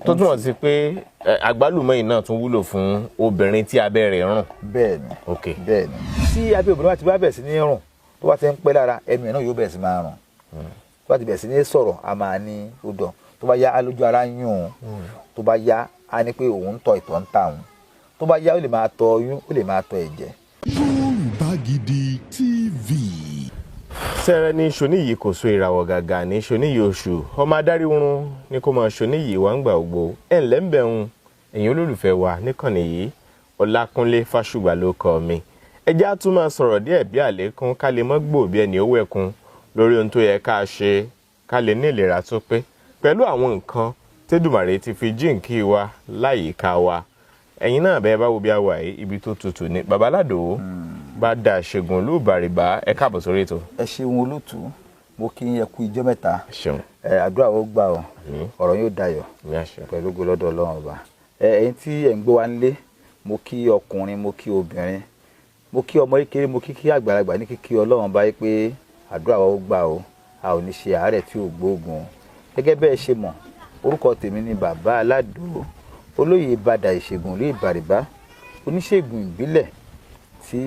tó túmọ̀ sí pé àgbálùmọ̀ yìí náà tún wúlò fún obìnrin tí abẹ́ rẹ̀ rùn. Bẹ́ẹ̀ni. Ok. Bẹ́ẹ̀ni. Tí abẹ́ obìnrin bá ti bẹ̀rẹ̀ sí ní rùn tó bá ti ń pẹ́ lára ẹnu ẹ̀ náà yóò bẹ̀rẹ̀ sí máa rùn. Tó bá ti bẹ̀rẹ̀ sí ní sọ̀rọ̀ a máa ní odò. Tó bá yá alójú ara yún. Tó bá yá a ní pé òun ń tọ̀ ìtọ̀ ń tà òun. Tó bá yá ó lè máa tọ̀ oyún ó lè máa tọ̀ ẹ̀jẹ̀. Yorùbá Gidi TV. Sẹ́rẹ́ ní ṣoníyìí kò so ìràwọ̀ gàgà ní ṣoníyìí oṣù ọmọ adarí oorun ní kó máa ṣoníyìí wá ń gbà ògbó ẹ̀ ńlẹ́ ń bẹ̀rùn ẹ̀yin olólùfẹ́ wa níkànnì yìí Ọlákúnlé Fásùgbà ló kọ mi. Ẹ jẹ́ á tún máa sọ̀rọ̀ díẹ̀ bí àlékún ká lè mọ́ gbò bí ẹni ó wẹ̀kún lórí ohun tó yẹ ká ṣe ká lè ní ìlera tó pé pẹ̀lú àwọn nǹkan tẹ́dùmàrè ti fi jíǹkí wa láyìíká wa. Ẹ̀yin náà bẹ́ẹ̀ bá wo bí a wà yìí ibi tó tutù ni babaládò bá da ṣègùn olúbàrìbá ẹ káàbọ̀ sórí ètò. Ẹ ṣeun olótú mo kí yín ẹ kú ijọ́ mẹ́ta. Ṣeun. Àdúrà ó gbà ọ́ ọ̀rọ̀ yóò dayọ̀ pẹ̀lú ògo lọ́dọ̀ Ọlọ́run ọba. Ẹ̀yin tí ẹ̀ ń gbọ́ wa nílé mo kí ọkùnrin mo kí obìnrin mo kí ọmọ kékeré mo kí àgbàlagbà ní kíkí Ọlọ́run báyìí pé àdúrà wa ó gbà ọ́ a ò ní ṣe àárẹ̀ tí ò gbóògùn. Gẹ́gẹ́ bẹ́ẹ̀ ṣe mọ̀ orúkọ tèmi ni bàbá aládò olóyè bàdà ìṣègùn orí ìbàrìbá oníṣègùn ìbílẹ̀ tí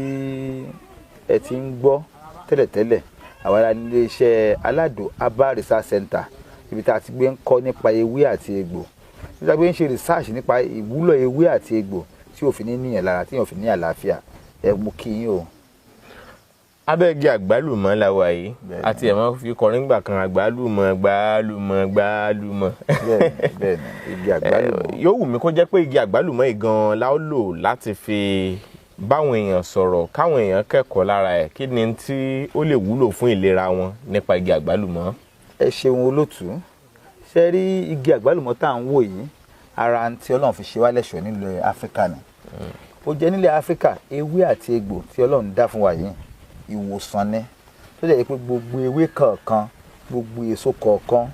ẹ ti ń gbọ́ tẹ́lẹ̀tẹ́lẹ̀ àwọn ará ilé iṣẹ́ aládò herbal research center ibi tá a ti gbé ń kọ́ nípa ewé àti egbò ibi tá a gbé ń ṣe research nípa ìwúlò ewé àti egbò tí òfin ní níyàn lára tí òfin ní àlàáfíà ẹ mú kí yín o. Abẹ́gi àgbálùmọ̀ la wà yìí àti ẹ̀ máa fi kọrin gbà kan àgbálùmọ̀ gbálùmọ̀ gbálùmọ̀. Bẹ́ẹ̀ni igi àgbálùmọ̀. Yóò wù mí kó jẹ́ pé igi àgbálùmọ̀ yìí gan-an la ó lò láti fi báwọn èèyàn sọ̀rọ̀ káwọn èèyàn kẹ́kọ̀ọ́ lára ẹ̀ kí ni tí ó lè wúlò fún ìlera wọn nípa igi àgbálùmọ̀. Ẹ ṣeun olótú ṣe rí igi àgbálùmọ̀ tá à ń wò yìí ara tí Ọlọ́run fi ṣe wá lẹ́ṣọ̀ọ́ nílẹ̀ Áfíríkà ni. Ó jẹ́ nílẹ̀ Áfíríkà ewé àti egbò tí Ọlọ́run dá fún wa yìí ìwòsàn ni tó jẹ́ pé gbogbo ewé kọ̀ọ̀kan gbogbo èso kọ̀ọ̀kan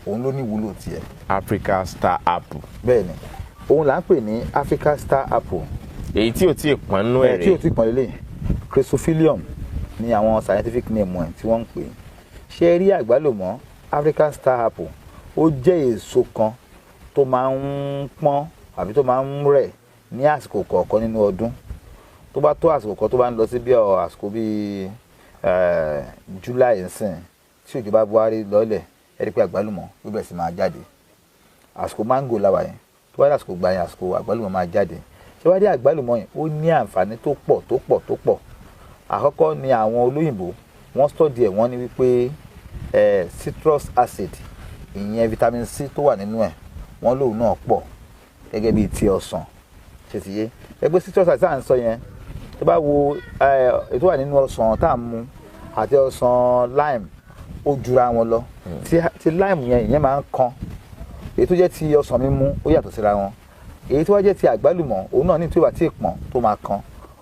òun ló ní ìwúlò tiẹ̀. Africa Star Apple. Bẹ́ẹ̀ni òun là ń pè ní Africa Star Apple. Èyí tí ò tí ì pọ́n nú ẹ̀ rèé. tí ò tí ì pọ́n lélẹ̀ Chrysophyllum ni àwọn scientific name ẹ̀ tí wọ́n ń pè. ṣé rí àgbálùmọ̀ Africa Star Apple ó jẹ́ èso kan tó máa ń pọ́n àbí tó máa ń rẹ̀ ní àsìkò kọ̀ọ̀kan nínú ọdún. Tó bá tó àsìkò kan tó bá ń lọ sí bí àsìkò bíi July nsìn tí òjò bá buhari lọ́lẹ̀ ẹ rí pé àgbálùmọ̀ yóò bẹ̀rẹ̀ sí máa jáde. Àsìkò mango la wà yẹn tó bá dé àsìkò gbà yẹn àsìkò àgbálùmọ̀ máa jáde. Ṣé wá dé àgbálùmọ̀ yẹn ó ní àǹfààní tó pọ̀. Àkọ́kọ́ ni àwọn olóyìnbó wọ́n study ẹ̀ wọ́n ní wípé citrus acid ìyẹn vitamin C tó wà nínú ẹ̀ wọ́n lòun náà pọ̀ gẹ́gẹ́ bíi ti ọsàn ṣe ti yé ẹgbẹ́ citrus acid à ń sọ yẹn tó bá wo ètò wà nínú ọsàn tá à ń mu àti ọsàn lime ó jura wọn lọ ti lime yẹn ìyẹn máa ń kan èyí tó jẹ́ ti ọsàn mímu ó yàtọ̀ síra wọn èyí tó wá jẹ́ ti àgbálùmọ̀ òun náà ní tí ó bá ti pọ́n tó máa kan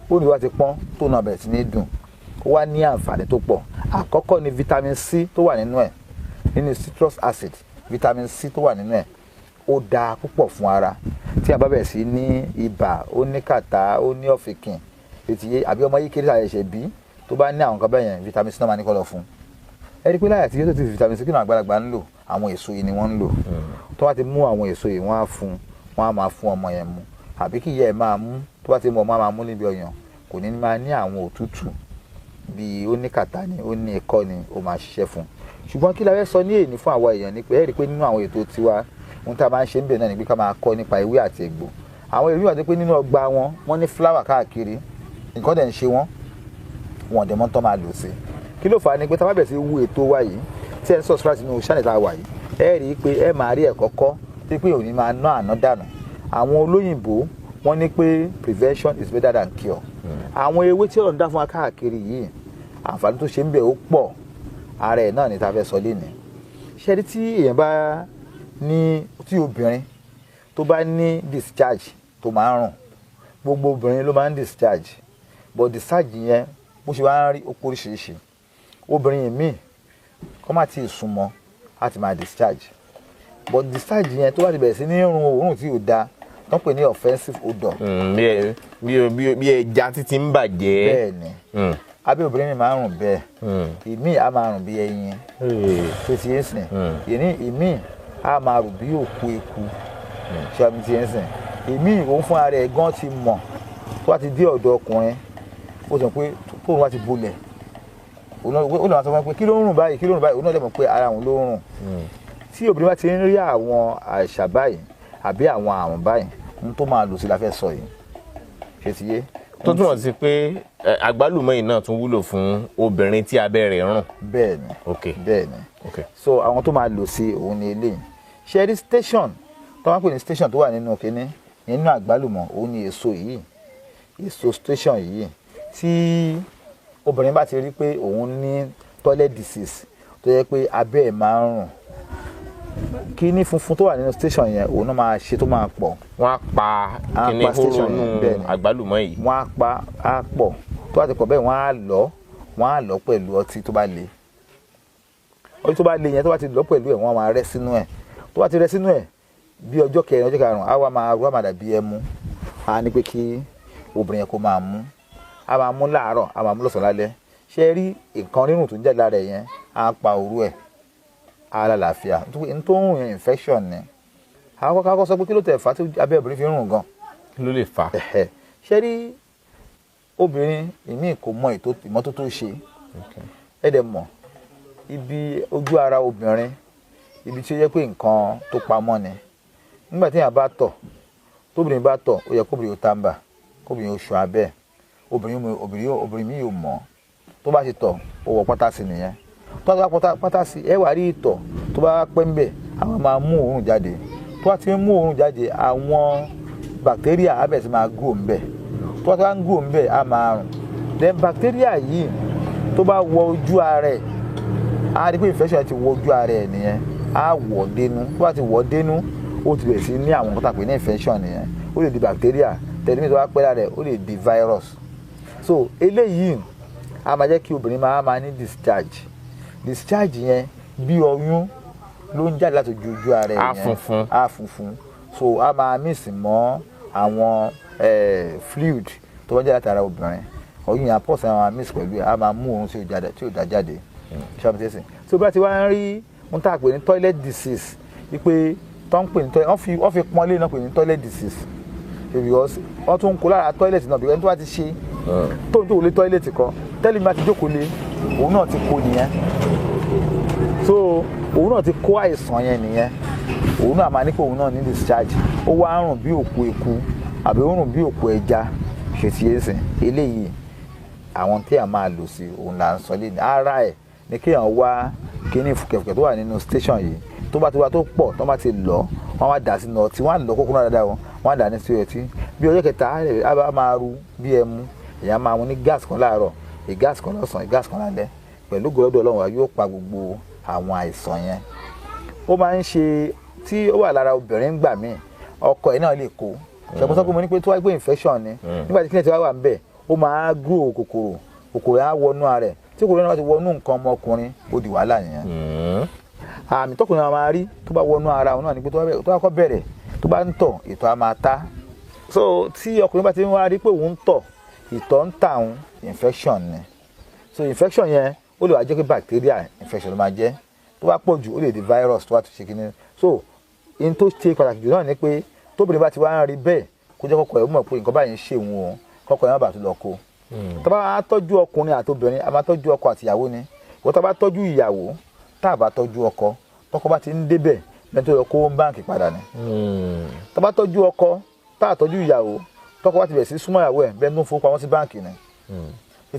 ó ní wá ti pọ́n tó náà bẹ̀rẹ̀ sí ní dùn ó wá ní àǹfààní tó pọ̀ àkọ́kọ́ ni vitamin C tó wà nínú ẹ̀ nínú citrus acid vitamin C tó wà nínú ẹ̀ ó dáa púpọ̀ fún ara tí a bá bẹ̀rẹ̀ sí ní ibà ó ní kàtá ó ní ọ̀fìnkìn ètí àbí ọmọ yìí kéré àyẹ̀ṣẹ̀ bí tó bá ní àwọn kan bẹ́ẹ̀ yẹn vitamin C náà máa ní kọ́ lọ fún ẹ rí pé láyà tí yóò tó ti vitamin C kí náà àgbàlagbà ń lò àwọn èso yìí ni wọ́n ń lò tó bá ti mú àwọn èso yìí wọ́n á máa fún ọmọ yẹn mu àbí kí ìyá ẹ̀ máa mú tó bá ti mú ọmọ máa mú níbi ọyàn kò ní máa ní àwọn òtútù bíi ó ní kàtá ni ó ní ikọ́ ni ó máa ṣiṣẹ́ fún ṣùgbọ́n kí la fẹ́ sọ ní èyí fún àwa èèyàn ni pé ẹ rí pé nínú àwọn ètò tiwa ohun tá a máa ń ṣe ń bẹ̀ náà ni pé ká máa kọ́ nípa ewé àti egbò àwọn èèyàn wà pé nínú ọgbà wọn wọ́n ní fúláwà káàkiri nǹkan dẹ̀ ń ṣe wọ́n wọn dẹ̀ mọ́ tán máa lò sí kí ló fà á ni pé tá a bá bẹ̀rẹ̀ sí wú ètò wa yìí tí ẹ ń subscribe nínú channel tá a wà yìí ẹ rí i pé ẹ máa rí ẹ̀kọ́ kọ́ tí pé òní máa ná àná dànù àwọn olóyìnbó wọ́n ní pé prevention is better than cure àwọn ewé tí Ọlọ́run dá fún wa káàkiri yìí àǹfààní tó ṣe ń bẹ̀ ó pọ̀ ara ẹ̀ náà ni tá a fẹ́ sọ lénìí ṣẹ́rí tí èèyàn bá ní tí obìnrin tó bá ní discharge tó máa ń rùn gbogbo obìnrin ló máa ń discharge but discharge yẹn bó ṣe wá ń rí ó pọ̀ oríṣiríṣi obìnrin míì kó má ti sùn mọ́ á ti máa discharge but discharge yẹn tó bá ti bẹ̀rẹ̀ sí ní rùn òórùn tí ò da tó ń pè ní offensive odor. bí ẹja títí ń bàjẹ́. bẹ́ẹ̀ ni abẹ́ obìnrin mi máa ń rùn bẹ́ẹ̀ ìmí á máa rùn bí ẹyin tó ti yé sìn ìmí á máa rùn bí òkú eku ṣé àmì ti ẹ̀ ń sìn èmi òun fún ara ẹ̀ gan ti mọ̀ tó bá ti dé ọ̀dọ̀ ọkùnrin ó sọ pé tóun bá ti bolẹ̀ ó lọ́wọ́ sọ pé kí ló ń rùn báyìí òun náà lè mọ̀ pé ara òun ló ń rùn tí obìnrin bá ti ń rí àwọn àṣà báyìí àbí àwọn àrùn báyìí ohun tó máa lò sí la fẹ́ sọ yìí ṣe ti yé. tó túmọ̀ sí pé àgbálùmọ̀ yìí náà tún wúlò fún obìnrin tí abẹ́ rẹ̀ rùn. bẹ́ẹ̀ni so àwọn tó máa lò sí òun ni eléyìí ṣe rí station tó máa ń pè ní station tó wà nínú kínní nínú àgbálùmọ̀ òun ni èso station yìí tí obìnrin bá ti rí pé òun ní toilet disease tó yẹ pé abẹ́ ẹ̀ máa ń rùn kíní funfun tó wà nínú station yẹn òun náà máa ṣe tó máa pọ̀. wọ́n á pa kíní hóró nù àgbálùmọ̀ yìí. wọ́n á pa á pọ̀ tó bá ti pọ̀ bẹ́ẹ̀ wọ́n á lọ pẹ̀lú ọtí tó bá le ọtí tó bá le yẹn tó bá ti lọ pẹ̀lú ẹ̀ wọ́n máa rẹ́ sínú ẹ̀ tó bá ti rẹ́ sínú ẹ̀ bí ọjọ́ kẹrin ọjọ́ karùn-ún á wá máa rú àmàdà bí ẹmu á ní pé kí obìnrin yẹn kó máa mú á máa mú láàárọ̀ á máa mú lọ́sàn-án lálẹ́ ṣé rí nǹkan rírùn tó ń jáde lára ẹ̀ yẹn á pa òru ẹ̀ alálàáfíà n tó ń rìn infection ni àwọn kọ́kọ́ sọ pé kí ló tẹ̀ fà tí abẹ́ obìnrin fi ń rùn gan. kí ló lè fà. ṣé rí obìnrin ìmíì kò mọ ìmọ́tótó ṣe ẹ dẹ̀ mọ̀ ibi ojú ara obìnrin ibi tí ó yẹ pé nǹkan tó pamọ́ ni nígbà tí èèyàn bá tọ̀ tóbìnrin bá tọ̀ ó yẹ kóbìnrin ó tàǹbà kóbìnrin ó ṣan abẹ́ obìnrin mi yóò mọ̀ tó bá ti tọ̀ ó wọ pátá sí nìyẹn tó bá pátá sí ẹ wà rí ìtọ̀ tó bá pẹ́ ń bẹ̀ àwọn máa mú òórùn jáde tó bá ti ń mú òórùn jáde àwọn bacteria á bẹ̀ sí máa grow ń bẹ̀ tó bá ń grow ń bẹ̀ á máa rùn then bacteria yìí tó bá wọ ojú ara ẹ̀ á rí pé infection ti wọ ojú ara ẹ̀ nìyẹn á wọ̀ dénú tó bá ti wọ̀ dénú ó ti bẹ̀rẹ̀ sí ní àwọn nǹkan tá a pè ní infection nìyẹn ó lè di bacteria tẹ̀lé tó bá pẹ́ lára ẹ̀ ó lè di virus so eléyìí á máa jẹ́ kí obìnrin máa ní discharge yẹn bí ọyún ló ń jáde láti ojú ara ẹ̀ yẹn á funfun so á máa mix mọ́ àwọn fluid tó bá jáde láti ara obìnrin ọyún yẹn pọ̀ sí àwọn mix pẹ̀lú ẹ̀ á máa mú òórùn tí ò dá jáde ṣàmùtẹ́sìn tí o bá ti wá ń rí ohun tá a pè ní toilet disease wípé tó ń pè ní toilet wọ́n fi pọ́nlé náà pè ní toilet disease because wọ́n tún ń kó lára toilet náà bí ẹni tó bá ti ṣe tó ń jókòó lé toilet kan tẹ́lẹ̀ mi bá ti jókòó lé òun náà ti kó nìyẹn so òun náà ti kó àìsàn yẹn nìyẹn òun náà máa ní pé òun náà ní discharge ó wá ń rùn bí òkú eku àbí ó ń rùn bí òkú ẹja ṣètìyẹsìn eléyìí àwọn tí a máa lò sí òun là ń sọ lé ní ara ẹ̀ ní kéèyàn wá kíní fùkẹ̀fùkẹ̀ tó wà nínú station yìí tó bá ti wá tó pọ̀ tó bá ti lọ wọ́n wá dà sínú ọtí wọ́n á lọ kókó náà dáadáa wọ́n á dà ní sí ọtí bí ọjọ́ kẹta á bá máa ru bí ẹmu èèyàn máa mu ní gas kan láàárọ̀ gas kan lọ́sàn-án gas kan lálẹ́ pẹ̀lú gbọ́dọ̀ Ọlọ́run wa yóò pa gbogbo àwọn àìsàn yẹn ó máa ń ṣe tí ó wà lára obìnrin gbà míì ọkọ ẹ̀ náà lè kó ṣàkóso pé mo ní pé tó wá gbé infection ni nígbà tí kílẹ̀ tí wá wà ń bẹ̀ ó máa grow kòkòrò á wọnú ara ẹ̀ tí kòkòrò náà ti wọnú nǹkan ọmọkùnrin ó di wàhálà yẹn àmì tọkùnrin náà máa rí tó bá wọnú ara òun náà ni pé tó bá kọ́ bẹ̀rẹ̀ tó bá ń tọ̀ ìtọ̀ á máa ta so tí ọkùnrin bá ti ń wá rí pé òun ń tọ̀ ìtọ̀ ń tà òun infection ni so infection yẹn ó lè wá jẹ́ pé bacteria infection ló máa jẹ́ tó bá pọ̀ jù ó lè di virus tó bá ti ṣe kíní so in tó ṣe pàtàkì jù náà ni pé tóbìnrin bá ti wá ń rí bẹ́ẹ̀ kó jẹ́ kọ́kọ́ ẹ̀ mọ̀ pé nǹkan báyìí ń ṣe òun o kọ́kọ́ ẹ̀ má bàa tó lọ kó tó bá tọ́jú ọkùnrin àti obìnrin a máa tọ́jú ọkọ àti ìyàwó ni wọ́n tó bá tọ́jú ìyàwó tá a bá tọ́jú ọkọ tọkọ bá ti ń débẹ̀ bẹ́ẹ̀ tó yẹ kó báǹkì padà ni tó bá tọ́jú ọkọ tá a tọ́jú ìyàwó tọkọ bá ti bẹ̀rẹ̀ sí súnmọ́ ìyàwó ẹ̀ bẹ́ẹ̀ ló ń fowópamọ́ sí báǹkì ni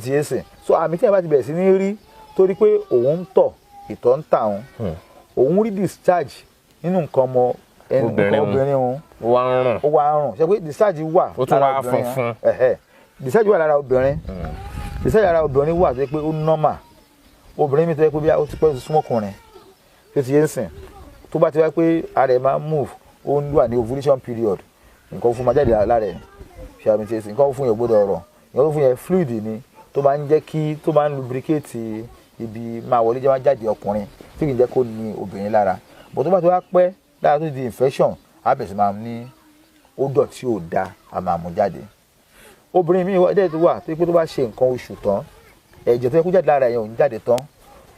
ti yé sìn so àmì tí ẹ bá ti bẹ̀rẹ̀ sí ní rí torí pé òun ń tọ̀ ìtọ̀ ń tà òun rí discharge nínú nǹkan ọmọ obìnrin òun ó wá ń rùn ṣe pé discharge wà lára obìnrin discharge wà lára obìnrin discharge lára obìnrin wà tó yẹ pé ó normal obìnrin mi tó yẹ pé bí ó ti pẹ́ súnmọ́kùnrin tó ti yé ń sìn tó bá ti wá pé ara ẹ̀ máa move ó ń wà ní ovulation period nǹkan fún máa jáde lára ẹ̀ ṣe àmì tí nǹkan fún yẹn gbọ́dọ̀ ọ̀rọ̀ nǹkan fún yẹn fluid ni tó máa ń jẹ́ kí tó máa ń lubricate ibi máa wọlé jẹ́ máa jáde ọkùnrin tí kì í jẹ́ kó ní obìnrin lára bó tó bá ti wá pẹ́ lára tó di infection abẹ́sì máa ní odò tí ò da a máa mú jáde obìnrin mi dẹ́ ti wà tó yẹ pé tó bá ṣe nǹkan oṣù tán ẹ̀jẹ̀ tó yẹ kó jáde lára yẹn ò ní jáde tán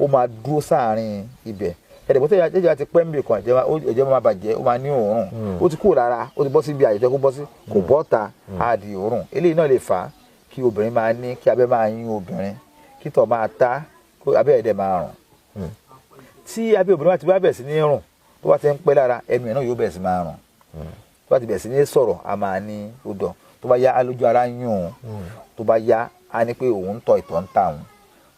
ó máa dúró sáàárín ibẹ̀ ẹ̀dẹ̀gbọ́n tẹ́jọ́ ti pẹ́ ń bì kan ẹ̀jẹ̀ máa bàjẹ́ ó máa ní òórùn ó ti kúrò lára ó ti bọ́ sí ibi àyè tó kó bọ́ sí kò bọ́ ta á di òórùn eléyìí náà lè fà á kí obìnrin máa ní kí abẹ́ máa yún obìnrin kí tọ̀ máa ta kó abẹ́ ẹ̀dẹ̀ máa rùn tí abẹ́ obìnrin bá ti bẹ̀rẹ̀ sí ní rùn tó bá ti ń pẹ́ lára ẹnu ẹ̀ náà yóò bẹ̀rẹ̀ sí máa rùn tó bá ti bẹ̀rẹ̀ sí ní sọ̀rọ̀ a máa ní odò tó bá yá alójú ara yún tó bá yá a ní pé òun ń tọ̀ ìtọ̀ ń tà òun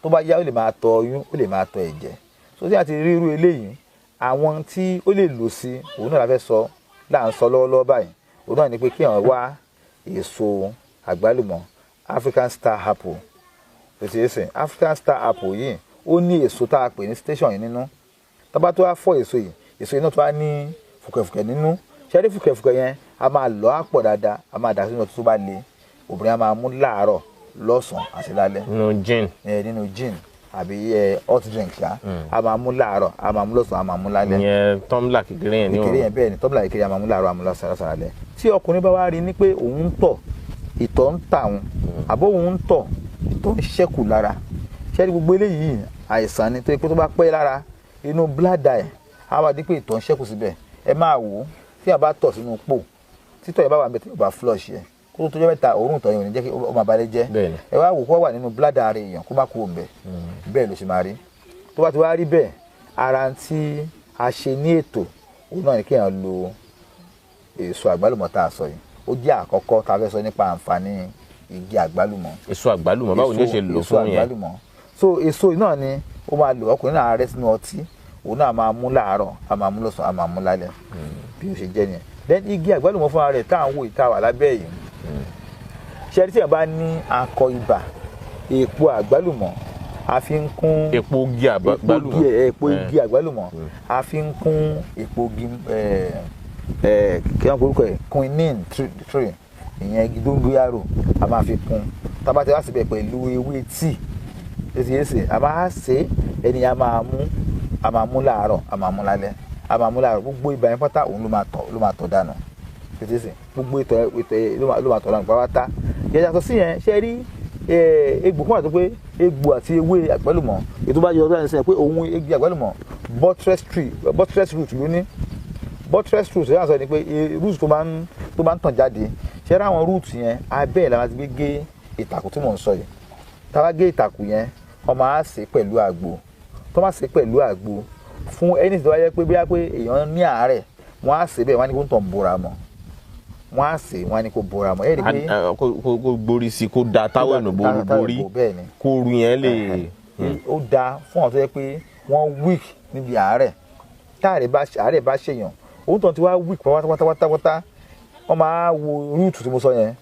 tó bá yá ó lè máa tọ̀ ọyún ó lè máa tọ̀ ẹ̀jẹ̀ tó tí a ti rí irú eléyìí àwọn tí ó lè lò sí òun náà la fẹ́ sọ là ń sọ lọ́wọ́lọ́wọ́ báyìí òun náà ni pé kí àwọn wá èso àgbálùmọ̀ African Star Apple African Star Apple yìí ó ní èso tá a pè ní station yìí nínú tá bá tó wá fọ́ èso yìí náà tó wá ní fùkẹ̀fùkẹ̀ nínú ṣẹ́rí fùkẹ̀fùkẹ̀ yẹn a máa lọ àpọ̀ dáadáa a máa dà sínú ọtí tó bá le obìnrin a máa mú láàárọ̀ lọ́sàn-án àti lálẹ́ nínú gin àbí hot drink ṣá a máa mú láàárọ̀ a máa mú lọ́sàn-án a máa mú lálẹ́. ìyẹn tọ́mùlà kékeré yẹn ní òun. kékeré yẹn bẹ́ẹ̀ ni tọ́mùlà kékeré a máa mú láàárọ̀ a máa mú lọ́sàn-án lálẹ́. tí ọkùnrin bá wá rí ní pé òun ń tọ̀ ìtọ̀ ń tà òun àbó òun ń tọ̀ ìtọ̀ ń ṣẹ́kù lára ṣẹ́rí gbogbo eléyìí àìsàn ni tó yẹ pé tó bá pẹ́ lára inú bládà ẹ̀ á wá di pé ìtọ̀ ń ṣẹ́kù síbẹ̀ ẹ máa wò ó tí a bá tọ̀ sínú pò títọ̀ yẹn bá wà níbẹ̀ tí yóò bá flush yẹ kó tó jẹ́ mẹ́ta òórùn tọ̀ yẹn ò ní jẹ́ kí ó máa balẹ̀ jẹ́ ẹ wá wò kó wà nínú bládà rẹ̀ èèyàn kó má kú òǹbẹ̀ bẹ́ẹ̀ ló ṣe máa rí tó bá ti wá rí bẹ́ẹ̀ ara tí a ṣe ní ètò òun náà ni kéèyàn lo èso àgbálùmọ̀ tá a sọ yìí ó jẹ́ àkọ́kọ́ tá a fẹ́ sọ nípa àǹfààní igi àgbálùmọ̀. èso àgbálùmọ̀ báwo ni ó ṣe lò fún yẹn. so èso náà ni ó máa lò ọkùnrin náà rẹ́ sínú ọtí òun náà máa mú láàárọ̀ a máa mú lọ́sàn-án a máa mú lálẹ́ bí ó ṣe jẹ́ nìyẹn. then igi àgbálùmọ̀ fúnra rẹ̀ tá à ń wò ìta wà lábẹ́ yìí ṣe tí yẹn bá ní akọ ibà èpo àgbálùmọ̀ a fi ń kún epo igi àgbálùmọ̀ a fi ń kún epo igi kí wọ́n korúkọ ẹ̀ quinine tree ìyẹn igi dóngóyárò a máa fi kún tábà tí wọ́n sì bẹ̀ pẹ̀lú ewé tíì èsì a máa ṣe ènìyàn a máa mú láàárọ̀ a máa mú lálẹ́ a máa mú láàárọ̀ gbogbo ibà yẹn pátá òun ló máa tọ̀ dànù èsì gbogbo ìtọ̀ ló máa tọ̀ dànù pátá yàtọ̀ sí yẹn ṣe rí egbò fún àti pé egbò àti ewé àgbálùmọ̀ ètò bá yọ ọdún ẹ̀sìn pé òun igi àgbálùmọ̀ buttress root ló ní buttress root yẹn sọ ni pé root tó máa ń tàn jáde ṣe rí àwọn root yẹn abẹ́ ẹ̀ la máa ti gbé gé ìtàkùn tí mò ń sọ yìí tá a bá gé ìtàkùn yẹn wọ́n máa ṣe pẹ̀lú àgbo tó máa ṣe pẹ̀lú àgbo fún ẹni tó bá yẹ pé bóyá pé èèyàn ní àárẹ̀ wọ́n á ṣe bẹ́ẹ̀ wọ́n á ní kó ń tàn bóra mọ́ wọ́n á sè wọ́n á ní kó bora mọ́ ẹ rí i pé kó gborí sí kó da táwọn ènìyàn borí kó ru yẹn lè. ó da fún àwọn tó yẹ pé wọ́n weak níbi àárẹ̀ àárẹ̀ bá ṣèyàn òun tàn tí wọ́n weak pátápátá wọ́n máa wo rúùtù tí mo sọ yẹn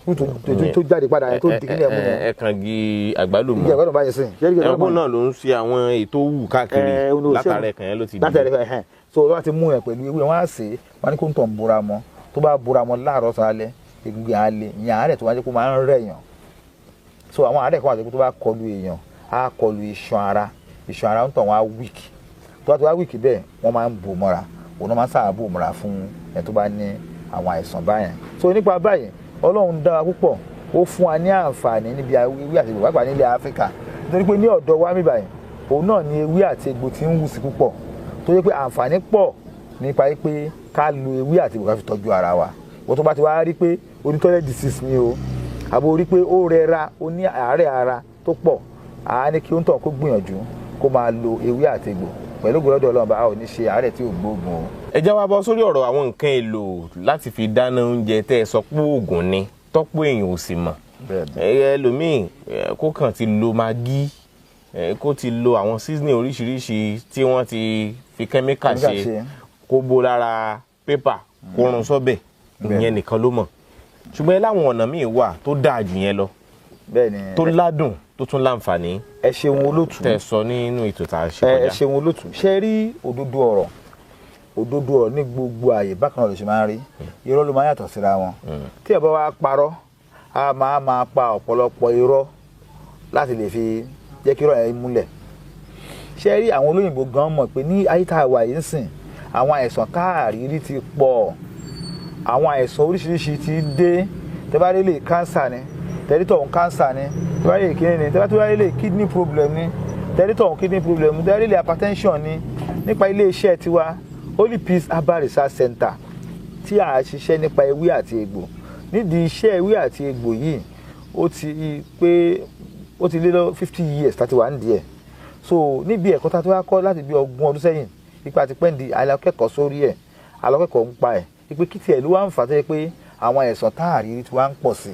rúùtù tó jáde padà yẹn tó di kílẹ̀ mú yẹn. ẹ̀kàngi àgbálùmọ̀ báyìí sìn. ẹ̀kọ́ náà ló ń ṣe àwọn ètò wù káàkiri látàrí ẹ̀kàn yẹn ló ti di. so wọ́n ti mú yẹn pẹ̀lú ewé wọ́n á sè wọ́n á ní kó ń tàn bora mọ́ tó bá bora mọ́ láàárọ̀ sálẹ̀ egungun àlè ìyẹn àárẹ̀ tó wá jẹ́ kó máa ń rẹ̀yàn so àwọn àárẹ̀ kan àti tó bá kọlu èèyàn á kọlu iṣan ara ń tàn wọ́n á weak tó bá tó wá weak bẹ́ẹ̀ wọ́n máa ń bò mọ́ra òun náà máa ń sábà bò mọ́ra fún ẹ̀ tó bá ní àwọn àìsàn báyẹn so nípa báyìí Ọlọ́run dá wa púpọ̀ ó fún wa ní àǹfààní níbi ewé àti egbò pàápàá nílẹ̀ Áfíríkà nítorí pé ní ọ̀dọ̀ wa mi báyìí òun náà ni ewé àti egbò ti ń wù sí púpọ̀ tó yẹ pé àǹfààní pọ̀ nípa pé ká lo ewé àti egbò ká fi tọ́jú ara wa wọ́n tó bá ti wá rí pé o ní toilet disease ni o àbò rí pé ó rẹra ó ní àárẹ̀ ara tó pọ̀ àá ní kí ó ń tàn kó gbìyànjú kó máa lo ewé àti egbò pẹ̀lú gbọ́dọ̀ Ọlọ́run bá a ò ní ṣe àárẹ̀ tí ò gbóògùn o. ẹ já wa bọ́ sórí ọ̀rọ̀ àwọn nǹkan èlò láti fi dáná oúnjẹ tẹ́ ẹ sọ pé oògùn ni tọ́pọ̀ èèyàn ò sì mọ̀ ẹlòmíì kó kàn ti lo magí kó ti lo àwọn seasoning oríṣiríṣi tí wọ́n ti fi kẹ́míkà ṣe kó bó lára pépà kó run sọ́bẹ̀ ìyẹn nìkan ló mọ̀ ṣùgbọ́n láwọn ọ̀nà míì wà tó dáa jù yẹn lọ tó ládùn tó tún láǹfààní. ẹ ṣeun olótù tẹ́ sọ nínú ètò tá a ṣe kọjá. ẹ ṣeun olótù ṣe rí òdodo ọ̀rọ̀ ní gbogbo ààyè bákan náà ló ṣe máa ń rí irọ́ ló máa yàtọ̀ síra wọn tí ẹ bá wá parọ́ a máa pa ọ̀pọ̀lọpọ̀ irọ́ láti lè fi jẹ́ kí irọ́ yẹn múlẹ̀ ṣe rí àwọn olóyìnbó gan mọ̀ pé ní ayé tá a wà yìí ń sìn àwọn àìsàn káàrírí ti pọ̀ àwọn àìsàn oríṣiríṣi ti dé tẹ́bárí lè kánsà ni tẹ́rítọ̀ ń kánsà ni tẹ́bárí lè kíní ni tẹ́bárí lè kidney problem ni tẹ́rítọ̀ ń kidney problem ni tẹ́bárí lè hypertension ni nípa ilé iṣẹ́ tiwa Holy Peace Herbal Research Center tí a ṣiṣẹ́ nípa ewé àti egbò. Nídìí iṣẹ́ ewé àti egbò yìí ó ti lé lọ 50 years láti wà nídìí ẹ̀. So níbi ẹ̀kọ́ tá a ti wá kọ́ láti bí 20 ọdún sẹ́yìn ipa ti pẹ́ ń di alakẹ́kọ̀ọ́ sórí ẹ̀ alakẹ́kọ̀ọ́ ń pa ẹ̀ ipe kí tiẹ̀ ló wá ń fà tẹ́ pé àwọn àìsàn táàrí ti wá ń pọ̀ sí.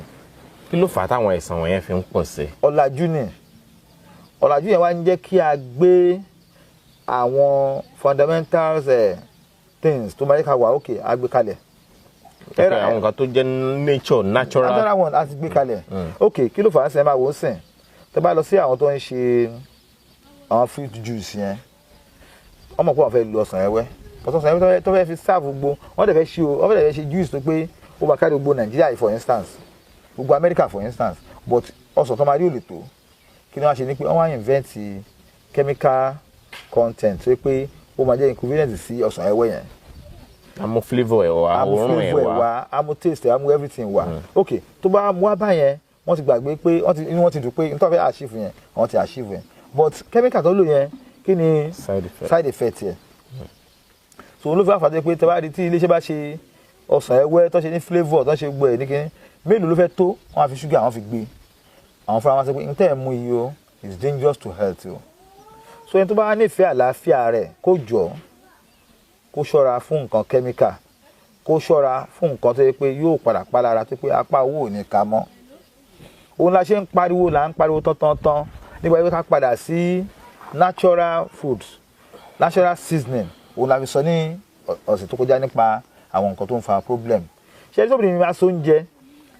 Kí ló fà á táwọn àìsàn wọ̀nyẹn fi ń pọ̀ sí? Ọ̀làjú yẹn wá ń jẹ́ kí a gbé àwọn fundamentals things tó máa yẹ ká wà ókè a gbé kalẹ̀. Àwọn nǹkan tó jẹ́ natural. Another one a ti gbé kalẹ̀. Ok, kí ló fà á sẹ́yìn máa wò ó sìn tẹ́ bá lọ sí àwọn tó ń ṣe àwọn fruit juice yẹn wọ́n mọ̀ pé wọ́n fẹ́ lu ọsàn ẹ̀wẹ́ ọsàn ẹ̀wẹ́ tó fẹ́ fi serve gbogbo wọ́n dẹ̀ fẹ́ ṣe juice tó pé ó bá kárí gbogbo Nàìjíríà for instance gbogbo America for instance but ọsàn tó máa rí òlè tó kí ni wọ́n ṣe ni pé wọ́n wá invent chemical content tó pé ó máa jẹ́ inconvenient sí ọsàn ẹ̀wẹ́ yẹn. Àmú flavour ẹ̀ wá, òórùn ẹ̀ wá, àmú taste ẹ̀ àmú everything wá. Ok, tó bá mú wá báyẹn wọ́n ti gbàgbé pé inú wọn ti dùn pé nítorí fẹ́ achieve yẹn wọ́n ti achieve yẹn but chemical tó lò yẹn kí ni side effect yẹn. So olóòfin àfàdé pé tẹ́wá di tí iléeṣẹ́ bá ṣe ọsàn ẹ̀wẹ́ tó ṣe ní flavour tó ṣe gbọ́ ẹ̀ ní kíní mélòó ló fẹ́ tó wọ́n á fi ṣúgà wọ́n fi gbé àwọn fúnra wọn sọ pé ntẹ́ ẹ̀ mú iye o is dangerous to health o. So ẹni tó bá nífẹ̀ẹ́ àlàáfíà rẹ̀ kó jọ kó ṣọ́ra fún nǹkan chemical kó ṣọ́ra fún nǹkan tó yẹ pé yóò padà pa lára tó pé apá owó ò ní ka mọ́. Òun la ṣe ń pariwo tán nígbà yẹn ká padà sí natural foods natural seasoning òun la fi sọ ní ọ̀sẹ̀ tó kọjá nípa àwọn nǹkan tó ń fa problem. Ṣé ẹni tó bìnrin máa so oúnjẹ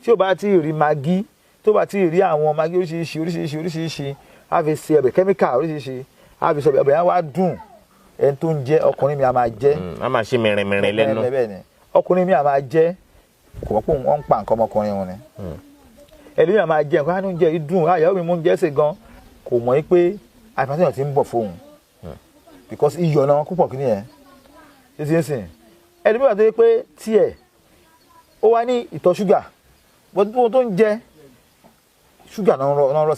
tí ò bá ti rí magí tó bá ti rí àwọn magí oríṣiríṣi á fi ṣe ọbẹ̀ chemical oríṣiríṣi á fi ṣe ọbẹ̀ yẹn wá dùn ẹni tó ń jẹ ọkùnrin mi a máa jẹ. A máa ṣe mẹ̀rẹ̀mẹ̀rẹ̀ lẹ́nu. Ọkùnrin mi a máa jẹ kò mọ̀ pé wọ́n ń pa nǹkan ọmọkùnrin wọn ni. Ẹni mi a máa jẹ nǹkan á ní oúnjẹ yìí dùn àyàwó mi mú oúnjẹ ṣe gan kò mọ̀ pé hypertension ti ń bọ̀ fóun because iyọ̀ náà púpọ̀ kí ni ẹ̀ ṣe ń sìn ẹni bí wà tó yẹ pé tiẹ̀ ó wá ní ìtọ̀ ṣúgà bó tó ń jẹ ṣúgà náà rọ̀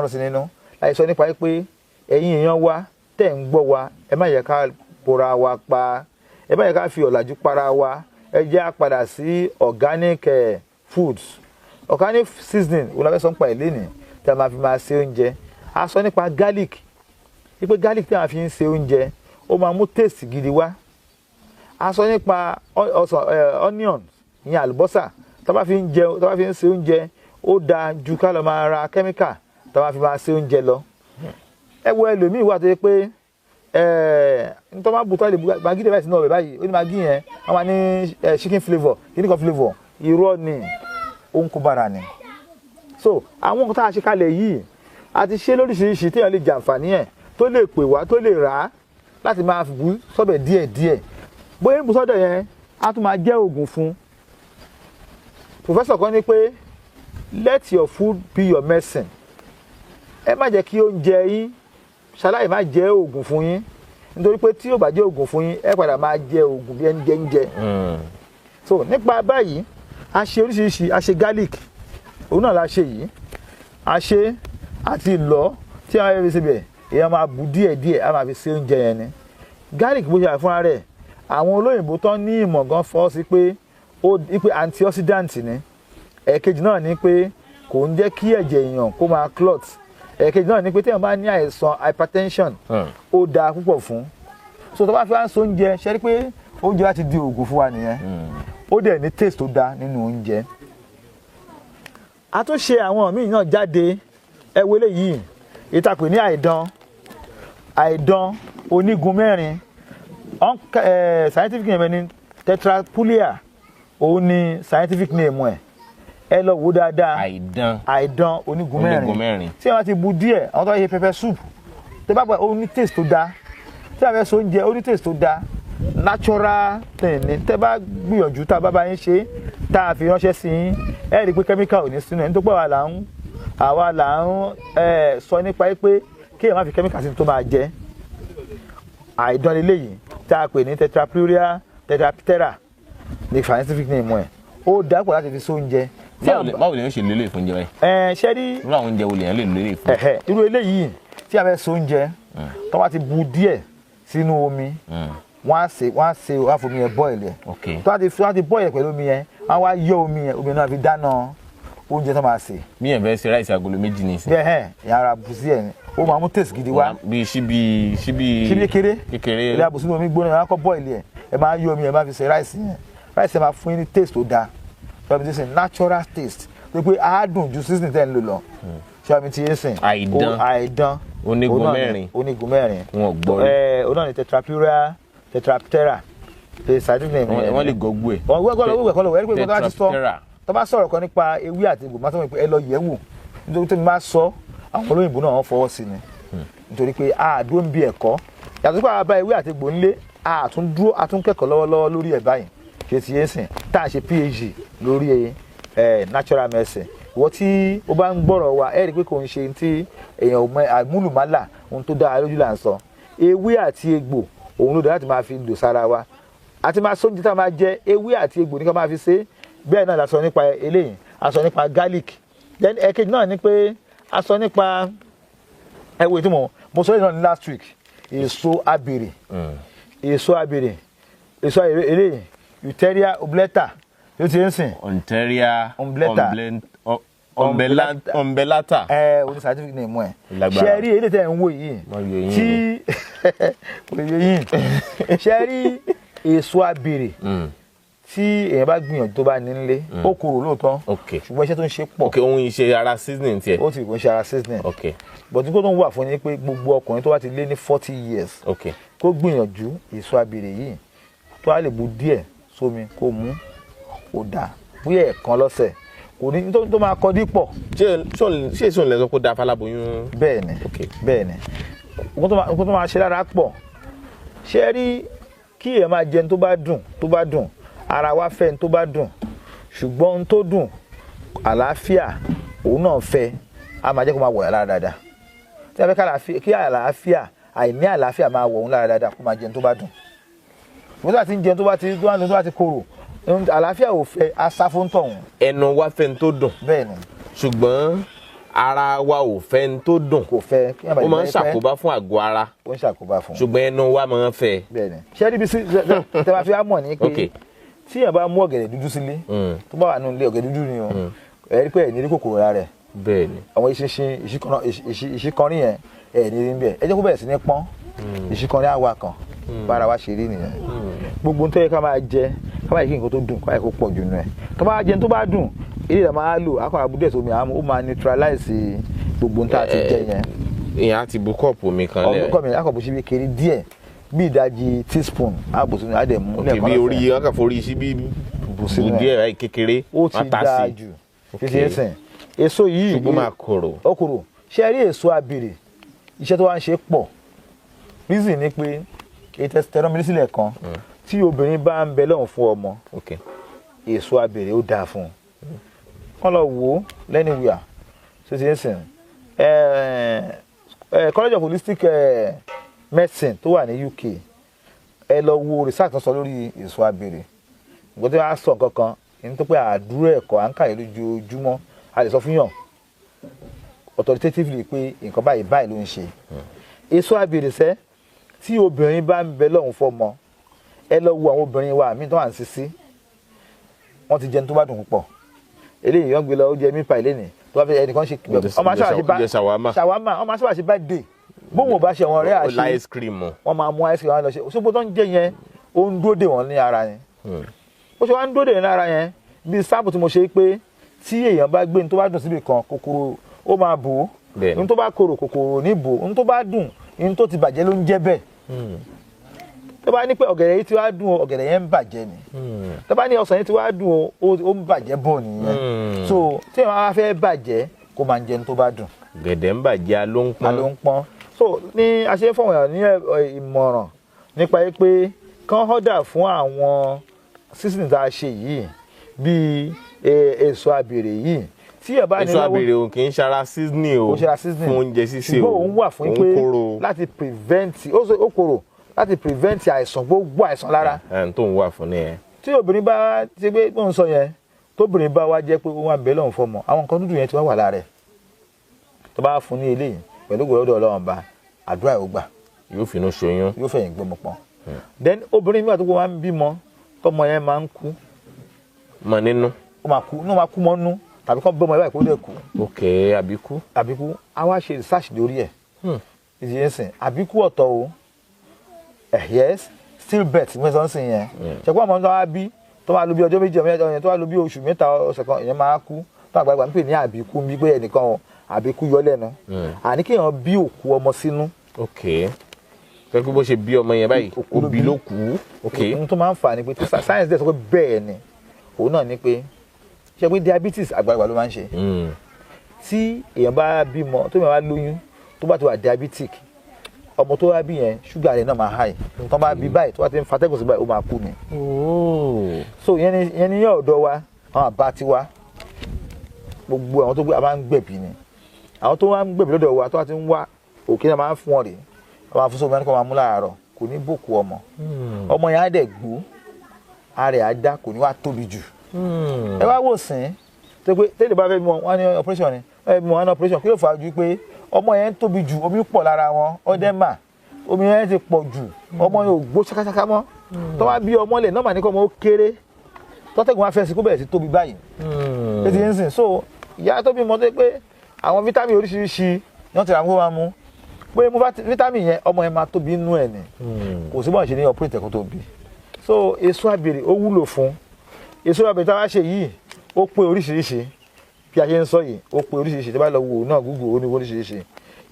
sí nínú láì sọ nípa pé ẹ̀yin èèyàn wa tẹ̀ ń gbọ́ wa ẹ má yẹ ká bora wa pa ẹ má yẹ ká fi ọ̀làjú para wa ẹ jẹ́ á padà sí organic foods organic seasoning òun la fẹ́ sọ nípa ẹ̀ lénìí tí a máa fi máa ṣe oúnjẹ a sọ nípa garlic wípé garlic tí a fi ń ṣe oúnjẹ ó máa mú taste gidi wá a sọ nípa onion ìyẹn àlùbọ́sà tá bá fi ń ṣe oúnjẹ ó dáa ju ká lọ máa ra chemical tá bá fi máa ṣe oúnjẹ lọ ẹ wo ẹlòmíì wà tó yẹ pé nítorí máa bùtọ́ lè magí dẹ́bẹ̀ẹ́sì náà rẹ̀ báyìí ó ní magí yẹn wọ́n máa ní chicken flavour kìnnìkan flavour irọ́ ni ó ń kó bára ni so àwọn nǹkan tá a ṣe kalẹ̀ yìí a ti ṣe lóríṣiríṣi téèyàn lè jàǹfààní ẹ̀ tó lè pè wá tó lè rà á láti máa bù sọ́bẹ̀ díẹ̀díẹ̀ bóyá ń bù sọ́dọ̀ yẹn á tún máa jẹ́ oògùn fún. Professor kan ní pé let your food be your medicine. Ẹ má jẹ́ kí oúnjẹ yín ṣaláì má jẹ́ oògùn fún yín nítorí pé tí yóò bá jẹ́ oògùn fún yín ẹ padà máa jẹ oògùn bí ẹni jẹ ń jẹ. So nípa báyìí a ṣe oríṣiríṣi a ṣe garlic òun náà la ṣe yìí a ṣe àti lọ tí a máa fi síbẹ̀ èèyàn máa bù díẹ̀díẹ̀ a máa fi ṣe oúnjẹ yẹn ni. Garlic bó ṣe wà fúnra rẹ̀ àwọn olóyìnbó tán ní ìmọ̀ gan fọ́ sí pé antioxidant ni ẹ̀ẹ̀kejì náà ni pé kò ń jẹ́ kí ẹ̀jẹ̀ èèyàn kó máa clot ẹ̀ẹ̀kejì náà ni pé téèyàn bá ní àìsàn hypertension ó dáa púpọ̀ fún so tó bá fi wá ń so oúnjẹ ṣe rí pé oúnjẹ láti di oògùn fún wa nìyẹn ó dẹ̀ ní taste tó dáa nínú oúnjẹ. A tún ṣe àwọn míì náà jáde ẹwọlé yìí ìtàpè ní àìdán onígun mẹ́rin scientific name ni tetrapulia òun ni scientific name ẹ lọ wò dáadáa àìdán onígun mẹ́rin tí wọ́n ti bu díẹ̀ àwọn tó yẹ pepper soup tẹ́ bá gbà ó ní taste tó dáa tí wọ́n fẹ́ so oúnjẹ ó ní taste tó dáa natural thing ni tẹ́ bá gbìyànjú tá a bá bá yín ṣe tá a fi ránṣẹ́ sí yín ẹ rí i pé chemical ò ní sínú ẹ̀ nítorí pé àwa là ń sọ nípa pé kí èèyàn má fi chemical sí tó máa jẹ àìdán eléyìí tá a pè ní tetrapulia tetraptera ní scientific name ẹ̀ ó dápò láti fi so oúnjẹ. báwo lè ń ṣe lélẹ̀ fún oúnjẹ báyìí. ṣé rí irú àwọn oúnjẹ wo lè ń lè lélẹ̀ fún. irú eléyìí tí a fẹ́ so oúnjẹ tó bá ti bu díẹ̀ sínú omi wọ́n á fomi yẹn boil ẹ̀ tó wá ti boil pẹ̀lú omi yẹn wọ́n á wá yọ omi yẹn omi náà fi dáná oúnjẹ tó máa sè. bí yẹn fẹ́ ṣe ráìsì agolo méjì ní ìsìn. bẹ́ẹ̀ ìyá ara bù sí ẹ̀ ni ó máa mú taste gidi wá. bí ṣíbí kékeré ilé àbùsùn omi gbóná ẹ̀ wọ́n á kọ́ boil ẹ̀ máa yọ omi yẹn máa fi ṣe ráìsì yẹn ráìsì yẹn máa fún yín ní taste tó dáa ṣọ́ọ́bì tí sìn natural taste pé àádùn ju season tẹ́ ń lò lọ ṣọ́ọ́bì tí yé sìn àìdán onígun mẹ́rin wọn ò gbọ́ rí òun náà ni tetraptera the scientific name wọ́n lè gọ́gbó ẹ̀ wọ́n gbọ́dọ̀ wẹ́rí pé kó tó bá sọ̀rọ̀ kan nípa ewé àti egbò máa sọ pé ẹ lọ yẹ̀ wò nítorí tó máa sọ àwọn olóyìnbó náà wọ́n fọwọ́ sí ni nítorí pé àdúró ń bí ẹ̀kọ́ yàtọ̀ sí pé àbá ewé àti egbò ńlé àtúnkẹ́kọ̀ọ́ lọ́wọ́lọ́wọ́ lórí ẹ̀ báyìí ṣe ti yé sìn tá à ń ṣe PhD lórí natural medicine ìwọ tí ó bá ń gbọ́rọ̀ wa ẹ rí i pé kò ń ṣe tí èèyàn àmúlùmálà ohun tó dára lójú là ń sọ ewé àti egbò òun ló dára láti máa fi lò sára wa àti máa sóúnjẹ tá a máa jẹ ewé àti egbò ní ká máa fi ṣe bẹ́ẹ̀ náà la sọ nípa eléyìí a sọ nípa garlic then ẹ̀kejì náà ni pé a sọ nípa ẹ̀wò ìtumọ̀ mo sọ náà ní last week èso abèrè eléyìí Euteria oblata yóò ti ń sìn. Euteria ombellata. Oní scientific name ẹ̀. ṣe rí èyí tẹ̀ ń wò yìí tí kò lè yé yín ṣe rí èso abèrè tí èèyàn bá gbìyànjú tó bá ní nílé ó korò lóòótọ́ ṣùgbọ́n iṣẹ́ tó ń ṣe pọ̀. òun iṣẹ́ ara seasoning tiẹ̀. ó ti kò ń ṣe ara seasoning. but nígbà tó ń wà fún yín pé gbogbo ọkùnrin tó bá ti lé ní 40 years kó gbìyànjú èso abèrè yìí tó á lè bu díẹ̀ sómi kó mú kó dà bóyá ẹ̀kan lọ́sẹ̀ kò ní tó máa kọ dípọ̀. ṣé èso ìlẹ̀ sọ pé da fáláboyún. bẹ́ẹ̀ni nǹkan tó máa ṣe lára pọ̀ ṣe rí kí èèyàn máa jẹun tó bá dùn ara wa fẹ́ tó bá dùn ṣùgbọ́n ohun tó dùn àlàáfíà òun náà fẹ́ a máa jẹ́ kó máa wọ̀ ẹ́ lára dáadáa tí a fẹ́ kí àlàáfíà àìní àlàáfíà máa wọ̀ òun lára dáadáa kó máa jẹun tó bá dùn ṣùgbọ́n tó bá ti ń jẹun tó bá ti korò àlàáfíà ò fẹ́ asáfóńtọ̀hún. ẹnu wa fẹ́ tó dùn. bẹ́ẹ̀ni. ṣùgbọ́n ara wa ò fẹ́ tó dùn. kò fẹ́. ó máa ń ṣàkóbá fún àgọ́ ara. ó ń ṣàkóbá fún. ṣùgbọ́n ẹnu wa máa ń fẹ́. bẹ́ẹ̀ni. ṣé ẹni bí tẹ́ bá fi á mọ̀ ní pé tí èèyàn bá mú ọ̀gẹ̀dẹ̀ dúdú sílé tó bá wà nínú ilé ọ̀gẹ̀dẹ̀ dúdú ni o ẹ rí pé ẹ̀ ní rí kòkòrò ara rẹ̀. bẹ́ẹ̀ni. àwọn ìṣíkanrí yẹn ẹ̀ ní rí bẹ́ẹ̀ ẹ jẹ́ kó bẹ̀rẹ̀ sí ní pọ́n ìṣíkanrí àwa kan bára wa ṣe rí nìyẹn gbogbo tó yẹ ká máa jẹ ká máa yẹ kí nǹkan tó dùn ká yẹ kó pọ̀ jù nù ẹ̀ tó bá jẹun tó bá dùn ilé ìdá máa lò akọ̀rọ̀ abúlé sómi àmọ́ ó máa neutralize gbogbo tó àti jẹ yẹn. ìyẹn á ti bu kọ́ọ̀pù mi kan lẹ̀. ọkọ mi akọ̀bù síbi kéré díẹ̀ bí ìdajì teaspoon àbòsùn àdẹ̀mú lẹ́ẹ̀kan bí orí akàforí síbi bù díẹ̀ ráì kékeré ó ti dáa jù fífi ẹsẹ̀ èso yìí ṣùgbọ́n máa korò. ó korò ṣe rí èso abèrè iṣẹ́ tó wá ń ṣe pọ̀ reason ni pé ètò tẹrọmínísílẹ̀ kan tí obìnrin bá ń bẹ lọ́hùn fún ọmọ èso abèrè ó dáa fún un wọ́n lọ wò ó lẹ́niwìà ṣe ti ń sìn College of Holistic Medicine tó wà ní UK ẹ lọ wo research tó sọ lórí èso abèrè nǹkan tó yà sọ kankan ní tó pé àdúrà ẹ̀kọ́ à ń kàyé lójoojúmọ́ a lè sọ fún yàn authoritatively pé nǹkan báyìí ló ń ṣe èso abèrè sẹ́ tí obìnrin bá ń bẹ lọ́hùn fọmọ ẹ lọ wo àwọn obìnrin wa àmì tó wà ń sisi wọ́n ti jẹun tó bá dùn púpọ̀ eléyìí wọ́n gbé lọ ó jẹ mípa ìlénì tó bá fẹ́ ẹnìkan ṣe ọmọ ṣàwámà ọmọ ṣàwáṣe bá dé bóun ò bá ṣe wọn rẹ àṣẹ ice cream wọ́n máa mú ice cream wọn lọ ṣe òṣùpọ̀ tó ń jẹ yẹn ó ń dúró dè wọ́n ní ara yẹn ó ṣe wá ń dúró dè wọ́n ní ara yẹn bí sáàpù tí mo ṣe pé tí èèyàn bá gbé ní tó bá dùn síbi kan kòkòrò ó máa bò ó ní tó bá korò kòkòrò ní bò ó ní tó bá dùn ní tó ti bàjẹ́ ló ń jẹ́ bẹ́ẹ̀ tó bá ní pé ọ̀gẹ̀dẹ̀ yìí ti wá dùn o ọ̀gẹ̀dẹ̀ yẹn ń bàjẹ́ ni tó bá ní ọsàn yìí ti wá dùn o ó ń bàjẹ́ bọ̀ nìyẹn so tí wọ́n bá fẹ́ bàjẹ́ kó máa ń jẹun tó bá dùn. gẹ̀dẹ̀ ń bàjẹ́ ló ń pọ́n. so ní aṣẹ́ fọwọ́n ní ìmọ̀ràn nípa pé kán họ́dà fún àwọn season tá a ṣe yìí bíi èso abèrè yìí tí ẹ bá ní lọ́wọ́ èso abèrè ò kì í ṣara seasoning o fún oúnjẹ sísè o ṣùgbọ́n òun wà fún pé láti prevent ó korò láti prevent àìsàn gbogbo àìsàn lára. tó ń wà fún nìyẹn. tí obìnrin bá ti gbé tó ń sọ yẹn tóbìnrin bá wá jẹ́ pé ó wà bẹ́ẹ̀ lọ́hùn fọmọ àwọn nǹkan dúdú yẹn ti wá wà lára ẹ̀ tó bá fún ní eléyìí pẹ̀lú gbọ́dọ̀ Ọlọ́run bá àdúrà ò gbà yóò finú ṣoyún. yóò fẹ̀yìn gbọmọ pọ́n. then obìnrin nígbà tó kó máa ń bímọ tọmọ yẹn máa ń kú. mọ nínú. ó máa kú mọ́ nú tàbí kọ́ bọ́mọ ìwà ìkó lè kú. ok àbíkú. a wá ṣe research lórí ẹ̀. ìdí yẹn sìn àbíkú ọ̀tọ̀ o yes still birth ní sọ́n sìn yẹn. ṣẹ̀kọ́ àmọ́ tó wá bí tó wá lò bí ọjọ́ méjì ọ̀yẹ́ tó wá lò bí oṣù mẹ́ta ọ̀sẹ̀ kan ìyẹn máa kú tó àgbàlagbà ń pè ní àbíkú bí pé ẹnìkan àbíkú yọ lẹ́nu. àní kéèyàn bí òkú ọmọ sínú. ok pé bó ṣe bí ọmọ yẹn báyìí òbí ló kú. ok ohun tó máa ń fà ni pé science dẹ̀ sọ pé bẹ́ẹ̀ ni òun náà ni pé ṣe pé diabetes àgbàlagbà ló máa ń ṣe. tí èèyàn bá bímọ tó yàn wá lóyún tó bá ti wà diabetic ọmọ tó wá bí yẹn ṣúgà rẹ̀ náà máa high tó bá bí báyìí tó bá ti ń fatẹ́gùn sí báyìí ó máa kú ni. so yẹn ni yẹn ọ̀dọ́ wa àwọn àbá ti wá gbogbo àwọn tó gbé àbá ń gbẹ̀bí ni àwọn tó wá ń gbẹ̀bí lọ́dọ̀ wa tó wá ti ń wá òkè náà máa ń fún ọ rè é máa fún sómi ẹni kó máa mú láàárọ̀ kò ní bòkú ọmọ yẹn á dẹ̀ gbó ara ẹ̀ á dá kò ní wá tóbi jù. ẹ wá wò sìn tó pé tẹ́lẹ̀ bá fẹ́ bí wọn ní operation ni ẹ bí wọn ní operation kí ló fà á ju pé ọmọ yẹn tóbi jù omi pọ̀ lára wọn ọdẹ́mà omi yẹn ti pọ̀ jù ọmọ yẹn ò gbó ṣákáṣáká mọ́ tó wá bí ọmọ lẹ̀ nọ́ọ̀mà ní kọ́ ọmọ ó kéré tọ́tẹ̀gùn wá fẹ́ sí kó bẹ̀rẹ̀ sí tóbi báyìí ẹ ti ń sìn so ìyá tó bímọ tó pé àwọn vitamin oríṣiríṣi ni wọ́n ti rà ń kó máa mú pé mo vitamin yẹn ọmọ yẹn máa tóbi nínú ẹ̀ ni kò sí bọ́n ṣe ní operate ẹ̀kọ́ tó bí so èso àbèrè ó wúlò fún èso àbèrè tá a wá ṣe yìí ó pé oríṣiríṣi bí a ṣe ń sọ yìí ó pé oríṣiríṣi tí a bá lọ wò náà Google ó ní oríṣiríṣi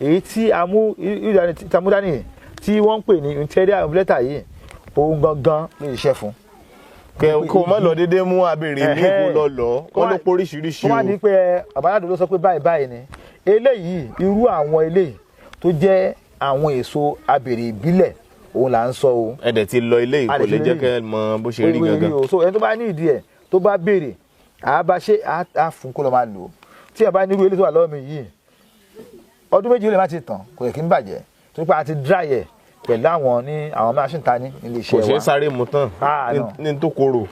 èyí tí amúdání tí wọ́n ń pè ní interior blender yìí òun gangan lè ṣiṣẹ́ fún. kò má lọ déédéé mú abèrè ní kó lọ wọ́n ló pé oríṣiríṣi o. wọ́n á ní pé àbáyádùn ló sọ pé báyìí ni eléyìí irú àwọn eléyìí tó jẹ́ àwọn èso abèrè ìbílẹ̀ òun là ń sọ o. ẹ̀dẹ̀ ti lọ ilé ìkó lè jẹ́ kẹ́ ẹ mọ bó ṣe rí gangan. so ẹni tó bá ní ìdí ẹ̀ tó bá béèrè àbá ṣe á fún kó lọ máa lò ó tí ẹ bá nírú eléyìí tó wà lọ́wọ́ mi yìí ọdún méjì ó lè má ti tàn kò yẹ kí n bàjẹ́ tó pé a ti dry ẹ̀ pẹ̀lú àwọn ní àwọn machine ta ní ilé iṣẹ́ wa. kò ṣeé sáré mu tán ní tó korò.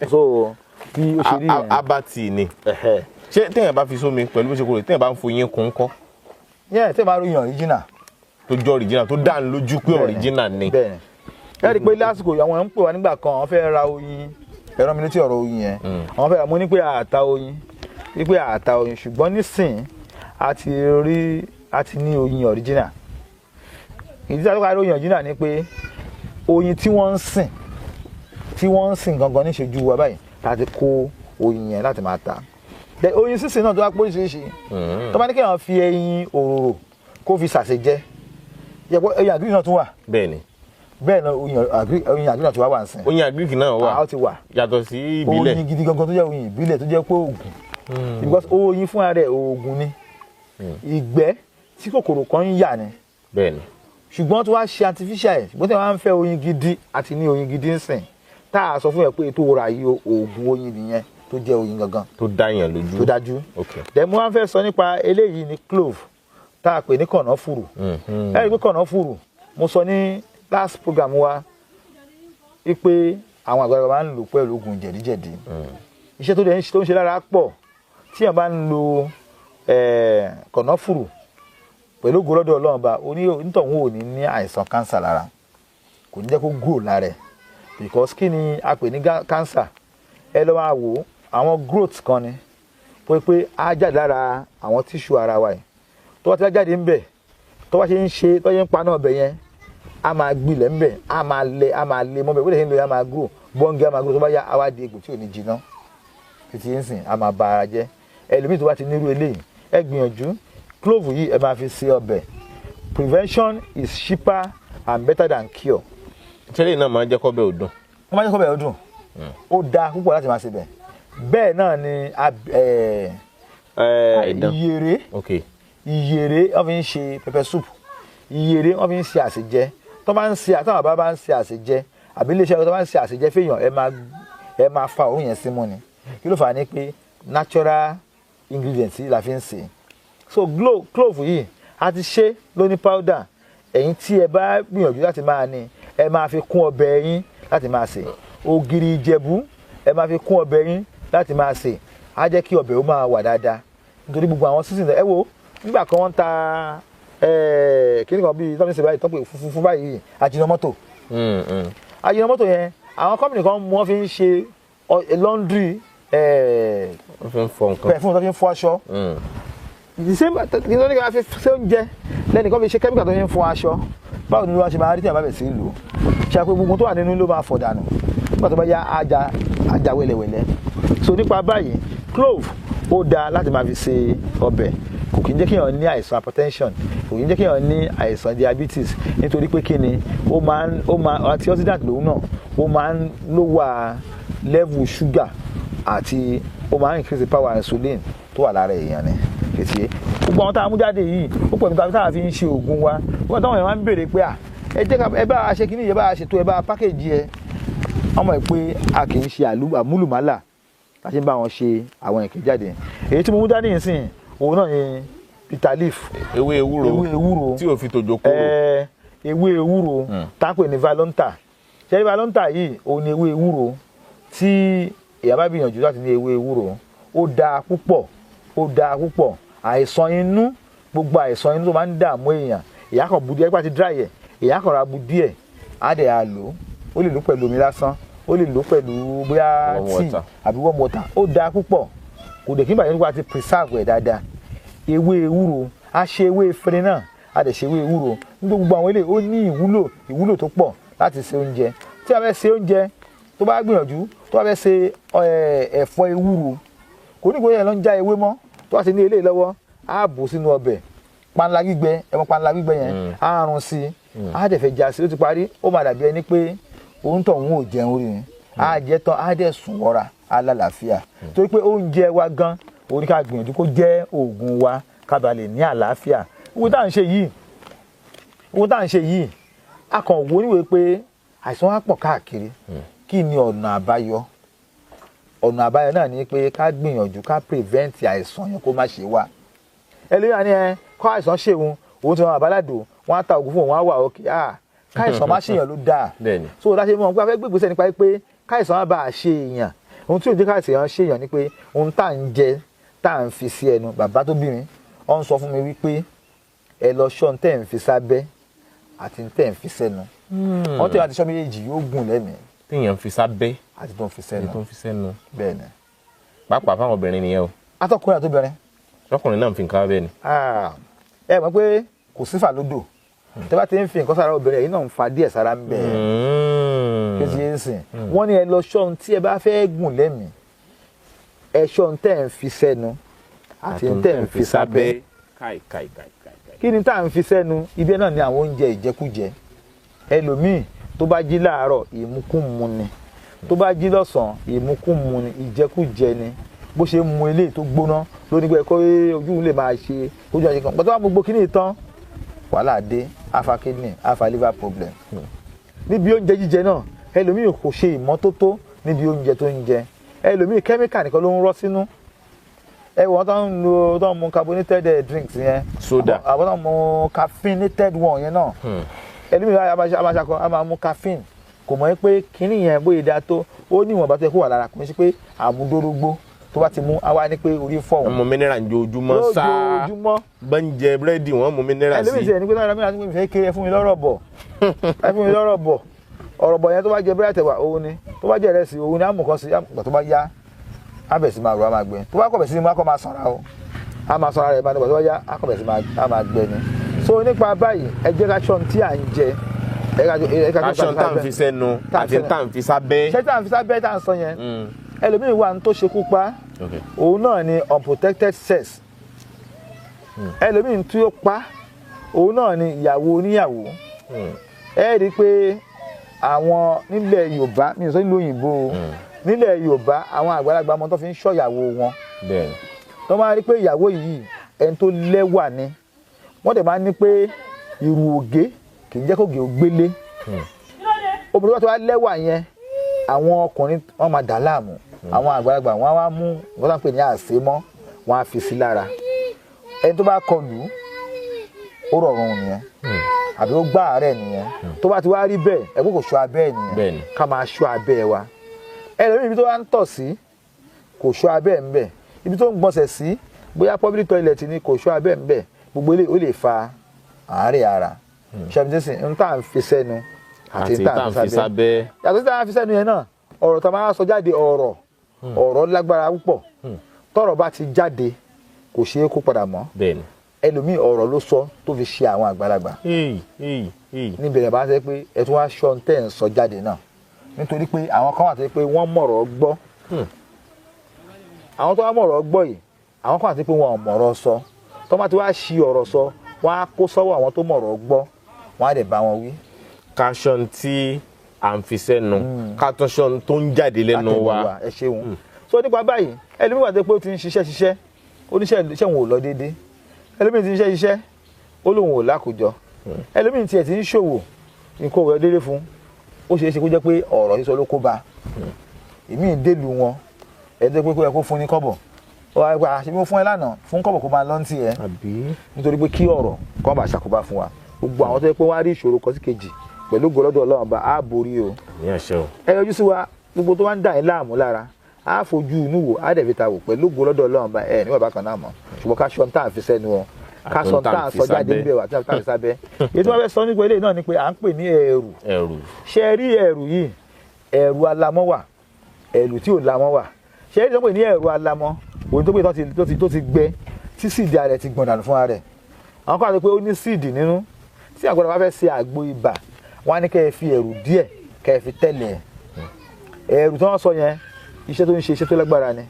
so bí ó ṣe rí yẹn. abati ni ṣé téèyàn bá fi sómi pẹ̀lú bó ṣe korò téèyàn bá ń foyín kún kọ́. yẹn téèyàn bá ròyìn original. tó jọ original tó dá lójú pé original ni. bẹ́ẹ̀ni ẹ rí i pé lásìkò àwọn ń pè wá nígbà kan wọ́n fẹ́ ra oyin ẹ̀rọ mi létí ọ̀rọ̀ oyin yẹn àwọn fẹ́ ra mo ní pé àta oyin wípé àta oyin ṣùgbọ́n nísìn a ti ní oyin original. ìdí tí a tó ká oyin original ni pé oyin tí wọ́n ń sìn gangan ní ìṣojú wa báyìí láti kó oyin yẹn láti máa ta. oyin sísìn náà tó wá pé oríṣiríṣi tó bá ní kéèyàn fi ẹyin òróró kó fi sàṣe jẹ oyin àgíríkì náà tún wà. bẹ́ẹ̀ni náà oyin àgíríkì náà tún wà ń sìn. oyin àgíríkì náà wà ó ti wà yàtọ̀ sí ìbílẹ̀. oyin gidi gangan tó jẹ́ oyin ìbílẹ̀ tó jẹ́ pé oògùn because oyin fúnra rẹ̀ oògùn ni ìgbẹ́ tí kòkòrò kan ń yà ni. bẹ́ẹ̀ni ṣùgbọ́n tó wá ṣe artificial ẹ̀ ṣùgbọ́n tí wọ́n á ń fẹ́ oyin gidi àti ní oyin gidi ń sìn tá a sọ fún ẹ pé ètò òrà yìí oògùn oyin nìyẹn tó jẹ́ oyin gangan. tó dáyàn lójú. tó dájú. then mo wá fẹ́ sọ nípa eléyìí ní clove tá a pè ní kànáfùrù. ẹ rí i pé kànáfùrù mo sọ ní last program wa pé àwọn àgbàlagbà máa ń lò pẹ̀lú oògùn jẹ̀díjẹ̀dí. iṣẹ́ tó ń ṣe lára pọ̀ tí èèyàn bá ń lo kànáfùrù pẹ̀lú ògo lọ́dọ̀ Ọlọ́run bá onítọ̀hún ò ní ní àìsàn kánsà lára kò ní jẹ́ kó grow lára ẹ̀ because kí ni a pè ní kánsà ẹ lọ́ máa wò àwọn growth kan ni pé á jáde lára àwọn tissue ara wa yìí tó bá ti jáde ń bẹ̀ tó bá ṣe ń paná ọbẹ̀ yẹn á máa gbilẹ̀ ń bẹ̀ á máa lé mọ́ bẹ̀ wọ́n lè ṣe ń lo yẹn á máa grow bọ́ǹgì á máa grow tó bá yá á wá di egbò tí ò ní jiná títí ń sìn á máa ba ara jẹ́ ẹlòmíì tó bá ti nírú eléyìí ẹ gbìyànjú clove yìí ẹ máa fi ṣe ọbẹ̀ prevention is cheaper and better than cure. ìṣẹ̀lẹ̀ náà máa ń jẹ́ kọ́bẹ̀ ó dùn. ó máa ń jẹ́ kọ́bẹ̀ ó dùn ó dáa púpọ̀ láti máa ṣe bẹ̀ bẹ́ẹ̀ náà ni ìyèrè wọ́n fi ń ṣe pepper soup ìyèrè wọ́n fi ń ṣe àṣejẹ tó bá ń ṣe àtàwọn bàbá bá ń ṣe àṣejẹ àbí iléeṣẹ́ tó bá ń ṣe àṣejẹ fèèyàn ẹ máa fa òórùn yẹn símú ni kí ló fà á ní pé natural ingredients yìí la fi ń ṣe so clove yìí a ti ṣe lóní powder ẹ̀yin tí ẹ bá gbìyànjú láti máa ní ẹ máa fi kún ọbẹ̀ yín láti máa sè ògìrì ìjẹ̀bú ẹ máa fi kún ọbẹ̀ yín láti máa sè á jẹ́ kí ọbẹ̀ ó máa wà dáadáa nítorí gbogbo àwọn sísìn ẹ wo nígbà kan wọ́n ta kíni kan bíi tọ́mí ṣe báyìí tọ́pẹ́ funfun báyìí Ajinomoto. Ajinomoto yẹn àwọn company kan wọ́n fi ń ṣe laundry wọ́n fi ń fọ nǹkan perfume tó fi ń fọ aṣọ. nítorí ká fi ṣe oúnjẹ lẹ́nìkan fi ṣe chemical tó fi ń fọ aṣọ báwo ni wọ́n ṣe máa rí tí a bá bẹ̀ sí lò ó ṣe àpò gbogbo tó wà nínú ló máa fọ̀ dànù nígbà tó bá yá ajá wẹ́lẹ́wẹ́lẹ́. So nípa báyìí clove ó dáa láti máa fi ṣe ọbẹ̀ kò kí ń jẹ́ kí èèyàn ní àìsàn hypertension kò kí ń jẹ́ kí èèyàn ní àìsàn diabetes nítorí pé kí ni ó máa antioxidant lòun náà ó máa ń lower level sugar àti ó máa ń increase the power insulin tó wà lára èèyàn ni kìtìyé gbogbo àwọn tá a mú jáde yìí ó pẹ̀lú tá a fi ń ṣe oògùn wa wọ́n táwọn èèyàn máa ń béèrè pé ẹ jẹ́ ká ẹ bá a ṣe kíní yẹn bá a ṣètò ẹ bá a pákéjì ẹ ọmọ ẹ pé a kì í ṣe àmúlùmálà láti bá wọn ṣe àwọn ìké jáde èyí tí mo mú dání yìí sìn òun náà ni bitter leaf ewé ewúro tí ò fi tòjò kúrò ewé ewúro táǹpẹ̀ ní valonta ṣẹ́rí valonta yìí òun ni ewé ewúro tí èèyàn bá gbìyànjú láti ní ewé ewúro ó dáa púpọ̀ àìsàn inú gbogbo àìsàn inú tó máa ń dààmú èèyàn kan bu díẹ̀ nípa ti dry ẹ̀ èèyàn kan ra bu díẹ̀ á dẹ̀ á lò ó lè lò pẹ̀lú omi lásán ó lè lò pẹ̀lú bóyá tea àbí warm water ó dáa púpọ̀ kò dẹ̀ kí n bàjẹ́ nípa ti preserve ẹ̀ dáadáa ewé ewúro a ṣe ewé efinrin náà a dẹ̀ ṣe ewé ewúro gbogbo àwọn eléyìí ó ní ìwúlò tó pọ̀ láti ṣe oúnjẹ tí a fẹ́ ṣe oúnjẹ tó bá gbìyànjú tó bá fẹ́ ṣe ẹ̀fọ́ ewúro kò ní gbóyè lọ ń já ewé mọ́ tó bá ti ní eléyìí lọ́wọ́ á bò sínú ọbẹ̀ panla gbígbẹ ẹ̀wọ̀n panla gbígbẹ yẹn á rún sí i á dẹ̀ fẹ́ já sí i ó ti parí ó máa dàbí ẹni pé òun tọ̀ òun ò jẹun rí ni á jẹ tán á dẹ̀ sùn wọ́ra á lálàáfíà torí pé oúnjẹ wa gan òun ká gbìyànjú kó jẹ́ oògùn wa ká bàa lè ní àlàáfíà owó tá à ń ṣe yìí a kàn wò níwèé pé àìsàn wa pọ̀ káàkiri kí ni ọ̀nà àbáyọ náà ni pé ká gbìyànjú ká prevent àìsàn yẹn kó má ṣe wá ẹlẹ́yìn ni kọ́ àìsàn ṣèwọ̀n òun ti wọn àbálàdò wọn á ta òògùn fún òun á wà òkè káìsàn má ṣèyàn ló dáa so láṣẹ mọ̀ pé a fẹ́ gbégbèsè nípa pé káìsàn má bàa ṣe èèyàn ohun tí ò jẹ́ káìsàn ṣèyàn ni pé ohun tá à ń jẹ tá à ń fi sí ẹnu bàbá tó bí mi ó ń sọ fún mi wípé ẹ lọ ṣọ́ tẹ́ ń fi sábẹ́ àti tẹ́ ń fi sẹ́nu wọ́n tẹ́ àti ṣọ́ méjèèjì yóò gùn lẹ́mìí téèyàn fi sábẹ́ àti tó ń fi sẹ́nu bẹ́ẹ̀ ni pàápàá fáwọn obìnrin nìyẹn o atọ́kùnrin àtobìnrin ọkùnrin náà ń fi nǹkan bẹ́ẹ̀ ni ẹ mọ̀ pé kò sífà lódò tẹ́ bá ti ń fi nǹkan sára obìnrin yìí náà ń fa díẹ̀ sára ń bẹ̀ kí ti ń sìn wọ́n ní ẹ lọ ṣọ́ ohun tí ẹ bá fẹ́ gùn lẹ́mìí ẹ ṣọ́ ohun tẹ́ ń fi sẹ́nu àti ohun tẹ́ ń fi sábẹ́ kí ni tá à ń fi sẹ́nu ibi náà ni àwọn oúnjẹ ìjẹkújẹ ẹlòmíì tó bá jí láàárọ̀ ìmukúmu ni tó bá jí lọ́sàn-án ìmukúmu ni ìjẹkújẹ ni bó ṣe mu eléyìí tó gbóná lónìí pé kó ojú lè máa ṣe ojú àṣẹ kan pàtó wà gbogbo kíní tán wàhálà dé afa kidney afa liver problem níbi oúnjẹ jíjẹ náà ẹlòmíì kò ṣe ìmọ́tótó níbi oúnjẹ tó ń jẹ ẹlòmíì kẹ́míkà nìkan ló ń rọ́ sínú ẹwọ́n tó ń mu carbonated drinks yẹn soda àwọn tó ń mu caffeinated one yẹn náà ẹlòmíì amáṣakọ a máa mu caffeine kò mọ̀ pé kíní yẹn bóyá dáa tó ó ní ìwọ̀nba tó yẹ kó wà lára kò ní sí pé àmúdórógbó tó bá ti mú àwa ní pé orí fọ́ òun. wọ́n mu mineral ojoojúmọ́ sáá bọ́ǹjẹ búrẹ́dì wọ́n mu mineral sí. ẹlòmíì sẹ́yìn ní pé náírà mìíràn tí mo fẹ́ kéré ẹ fún mi lọ́rọ̀ bọ̀ ọ̀rọ̀ bọ̀ yẹn tó bá jẹ búrẹ́dì tẹ̀wà òun ni tó bá jẹ ìrẹsì òun ni àmùkọ́ sí àgbà tó bá yá ábẹ̀ sí máa rọ á máa gbẹ tó bá kọ̀bẹ̀ sí ni mo á kọ́ máa sanra o á máa sanra rẹ̀ bá nígbà tó bá yá á kọ̀bẹ̀ sí máa gbẹ ni. so nípa báyìí ẹ jẹ́ ká ṣọ́n tí à ń jẹ aṣọ tá à ń fi sẹ́nu àti tá à ń fi sábẹ́. ṣé tá à ń fi sábẹ́ tá à ń sọ yẹn ẹlòmíì wà ní tó ṣekú pa òun náà ni unprotected sex ẹlòmíì tí ó pa òun náà ni ìyàwó oníyàwó ẹ rí i pé àwọn nílẹ̀ Yorùbá mi ò sọ nílùú òyìnbó nílẹ̀ Yorùbá àwọn àgbàlagbà ọmọ tó fi ń ṣọ́ ìyàwó wọn tó máa rí pé ìyàwó yìí ẹni tó lẹ́wà ni wọ́n dẹ̀ máa ní pé ìrù ògé kì í jẹ́ kó gé o gbélé obìnrin tó wá lẹ́wà yẹn àwọn ọkùnrin wọn máa dà láàmú àwọn àgbàlagbà wọn á wá mú wọn tó ń pè ní àṣemọ́ wọn á fi sí lára ẹni tó bá kọlù ó rọrùn nìyẹn àbí ó gbá àárẹ̀ nìyẹn tó bá ti wá rí bẹ́ẹ̀ ẹ̀gbọ́n kò ṣọ́ abẹ́ ẹ̀ nìyẹn ká máa ṣọ́ abẹ́ wa ẹlòmíì ibi tó wá ń tọ̀ sí kò ṣọ́ abẹ́ ẹ̀ ń bẹ̀ ibi tó ń gbọ̀nsẹ̀ sí bóyá public toilet ni kò ṣọ́ abẹ́ ẹ̀ ń bẹ̀ gbogbo ilé ó lè fa àárẹ̀ ara ṣẹ́mi n tá à ń fi sẹ́nu àti n tá à ń fi sábẹ́ yàtọ̀ sí tá à ń fi sẹ́nu yẹn náà ọ̀rọ̀ tá a máa sọ jáde ọ̀rọ̀ lágbára púpọ̀ tọ́rọ̀ bá ti jáde kò ṣeé kó padà mọ́ ẹlòmíì ọ̀rọ̀ ló sọ tó fi ṣe àwọn àgbàlagbà níbẹ̀rẹ̀ bá ṣe pé ẹ tún wá ṣọ́ tẹ́ ń sọ jáde náà nítorí pé àwọn kan wà tó pé wọ́n mọ̀rọ̀ gbọ́ àwọn tó wá mọ̀rọ̀ gbọ́ yìí àwọn kan wà tó pé wọ́n ò mọ̀rọ̀ sọ tó bá ti wá ṣi ọ̀rọ̀ sọ wọ́n á kó sọ́wọ́ àwọn tó mọ̀rọ̀ gbọ́ wọ́n á dẹ̀ bá wọn wí. káṣọ́n tí à ń fi sẹ́nu káṣọ́n tó ń jáde lẹ́nu wa. ẹ ṣeun so nípa báyìí ẹlòmíì wà tó pé ó ti ń ṣiṣẹ́ oníṣẹ́ wọn ò lọ déédéé ẹlòmíì ti ń ṣiṣẹ́ ó lóun ò lákòjọ ẹlòmíì tiẹ̀ ti ń ṣòwò nǹkan ò déédéé fún ó ṣeé ṣe kó jẹ́ pé ọ̀rọ̀ sísọ ló kó bá èmi ń dèlù wọn ẹ̀ẹ́dẹ́ pé kó yẹ kó fún ní kọ́bọ̀ ọ̀rọ̀ àgbà àṣẹ fún ẹ lánàá fún kọ́bọ̀ kó máa lọ́ntì ẹ nítorí pé kí ọ̀rọ̀ kọ́ bá ṣàkóbá fún wa gbogbo àwọn tó yẹ pé wọ́n á rí ìṣòro kan sí kejì pẹ̀lú gbọ́lọ́dọ̀ Ọlọ́run bá á borí o ẹ yọjú sí wa gbogbo tó wá ń dà yín láàmú lára á fojú inú wò á dẹ̀ fi ta wò pẹ̀lú gbọ́lọ́dọ̀ Ọlọ́run bá ẹ níwọ̀n bákan náà mọ̀ ṣùgbọ́n ká ṣọ́ tá à ń fi sẹ́nu wọn ká sọ tá à ń sọ jáde níbẹ̀ wà tá à ń fi sábẹ́ èyí tí wọ́n fẹ́ sọ nípa eléyìí náà ni pé à ń pè ní ẹ̀rù ṣe rí ẹ̀rù yìí ẹ̀rù alamọ́ wà ẹ̀rù tí ò lamọ́ wà ṣe rí tí wọ́n pè ní ẹ̀rù alamọ́ òun tó pé tó ti gbẹ tí síìdì rẹ̀ ti gbọ̀n dànù fúnra rẹ̀ àwọn kan àti pé ó ní síìdì nínú tí àgbàdo bá fẹ́ ṣe àgbo ibà wọ́n á ní kẹ́ ẹ fi ẹ̀rù díẹ̀ kẹ́ ẹ fi tẹ̀lé ẹ̀rù tí wọ́n sọ yẹn iṣẹ́ tó ń ṣe iṣẹ́ tó lágbára ni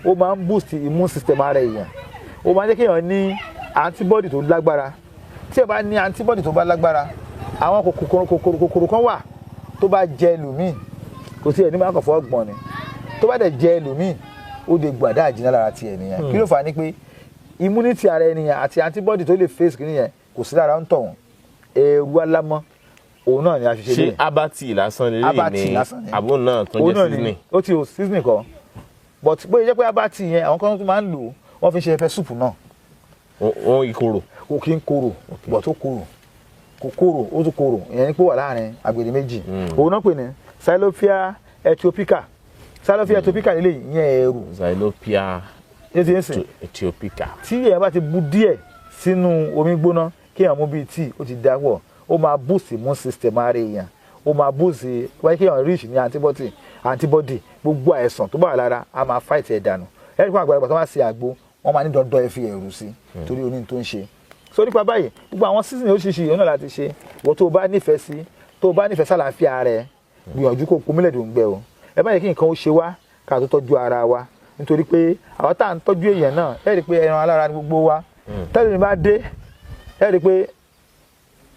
ó máa ń boost immune system ara èèyàn ó máa ń jẹ́ kéèyàn ní antibody tó lágbára tí ẹ bá ní antibody tó bá lágbára àwọn kòkòrò kan wà tó bá jẹ ẹlòmíì kò sí ẹni máa kàn fọ́ gbọ̀n ni tó bá dẹ̀ jẹ ẹlòmíì ó lè gbàdá àjìnà lára ti ènìyàn kí ló fà á ní pé immunity ara ènìyàn àti antibody tó lè face kìíní yẹn kò sí lára ń tọ̀hún ẹ̀rù alámọ́ òun náà ni a ṣiṣẹ́ lé. ṣé abati lásán lè ní àbò náà tó ń jẹ́ seasoning. ó ti o seasoning kan but bóyá jẹ́ pé abati yẹn àwọn kan tó máa ń lò wọ́n fi ṣe ẹfẹ́ soup náà. ó ìkorò. kò kí ń korò but ó korò kò korò ó tún korò ìyẹn ni pé wà láàrin àgbèdè méjì òun náà pè ní Xylophia ethiopica Xylophia ethiopica nílé ìyẹn ẹ̀rù. Xylophia ethiopica. tí èèyàn bá ti bu díẹ̀ sínú omi gbóná kí èèyàn mú bíi tíì ó ti dáwọ́ ó máa boost immune system ara èèyàn ó máa boost wáyé kéèyàn reach ní antibody gbogbo àìsàn tó bá wà lára a máa fight ẹ̀ dànù ẹ̀rí fún àgbàlagbà tó máa ṣe àgbo wọ́n máa ní dandan ẹ fi ẹ̀rù sí torí oní tó ń ṣe so nípa báyìí gbogbo àwọn season oríṣiríṣi yìí náà láti ṣe wọ́n tó bá nífẹ̀ẹ́ sí tó bá nífẹ̀ẹ́ sálàáfíà rẹ̀ gbìyànjú kó pomílẹ̀ dùn gbẹ o ẹ má yẹ kí nǹkan ó ṣe wá ká tó tọ́jú ara wa nítorí pé àwọn tá à ń tọ́jú èèyàn náà ẹ rí i pé ẹran alára ni gbogbo wa tẹ́lẹ̀ mi bá dé ẹ rí i pé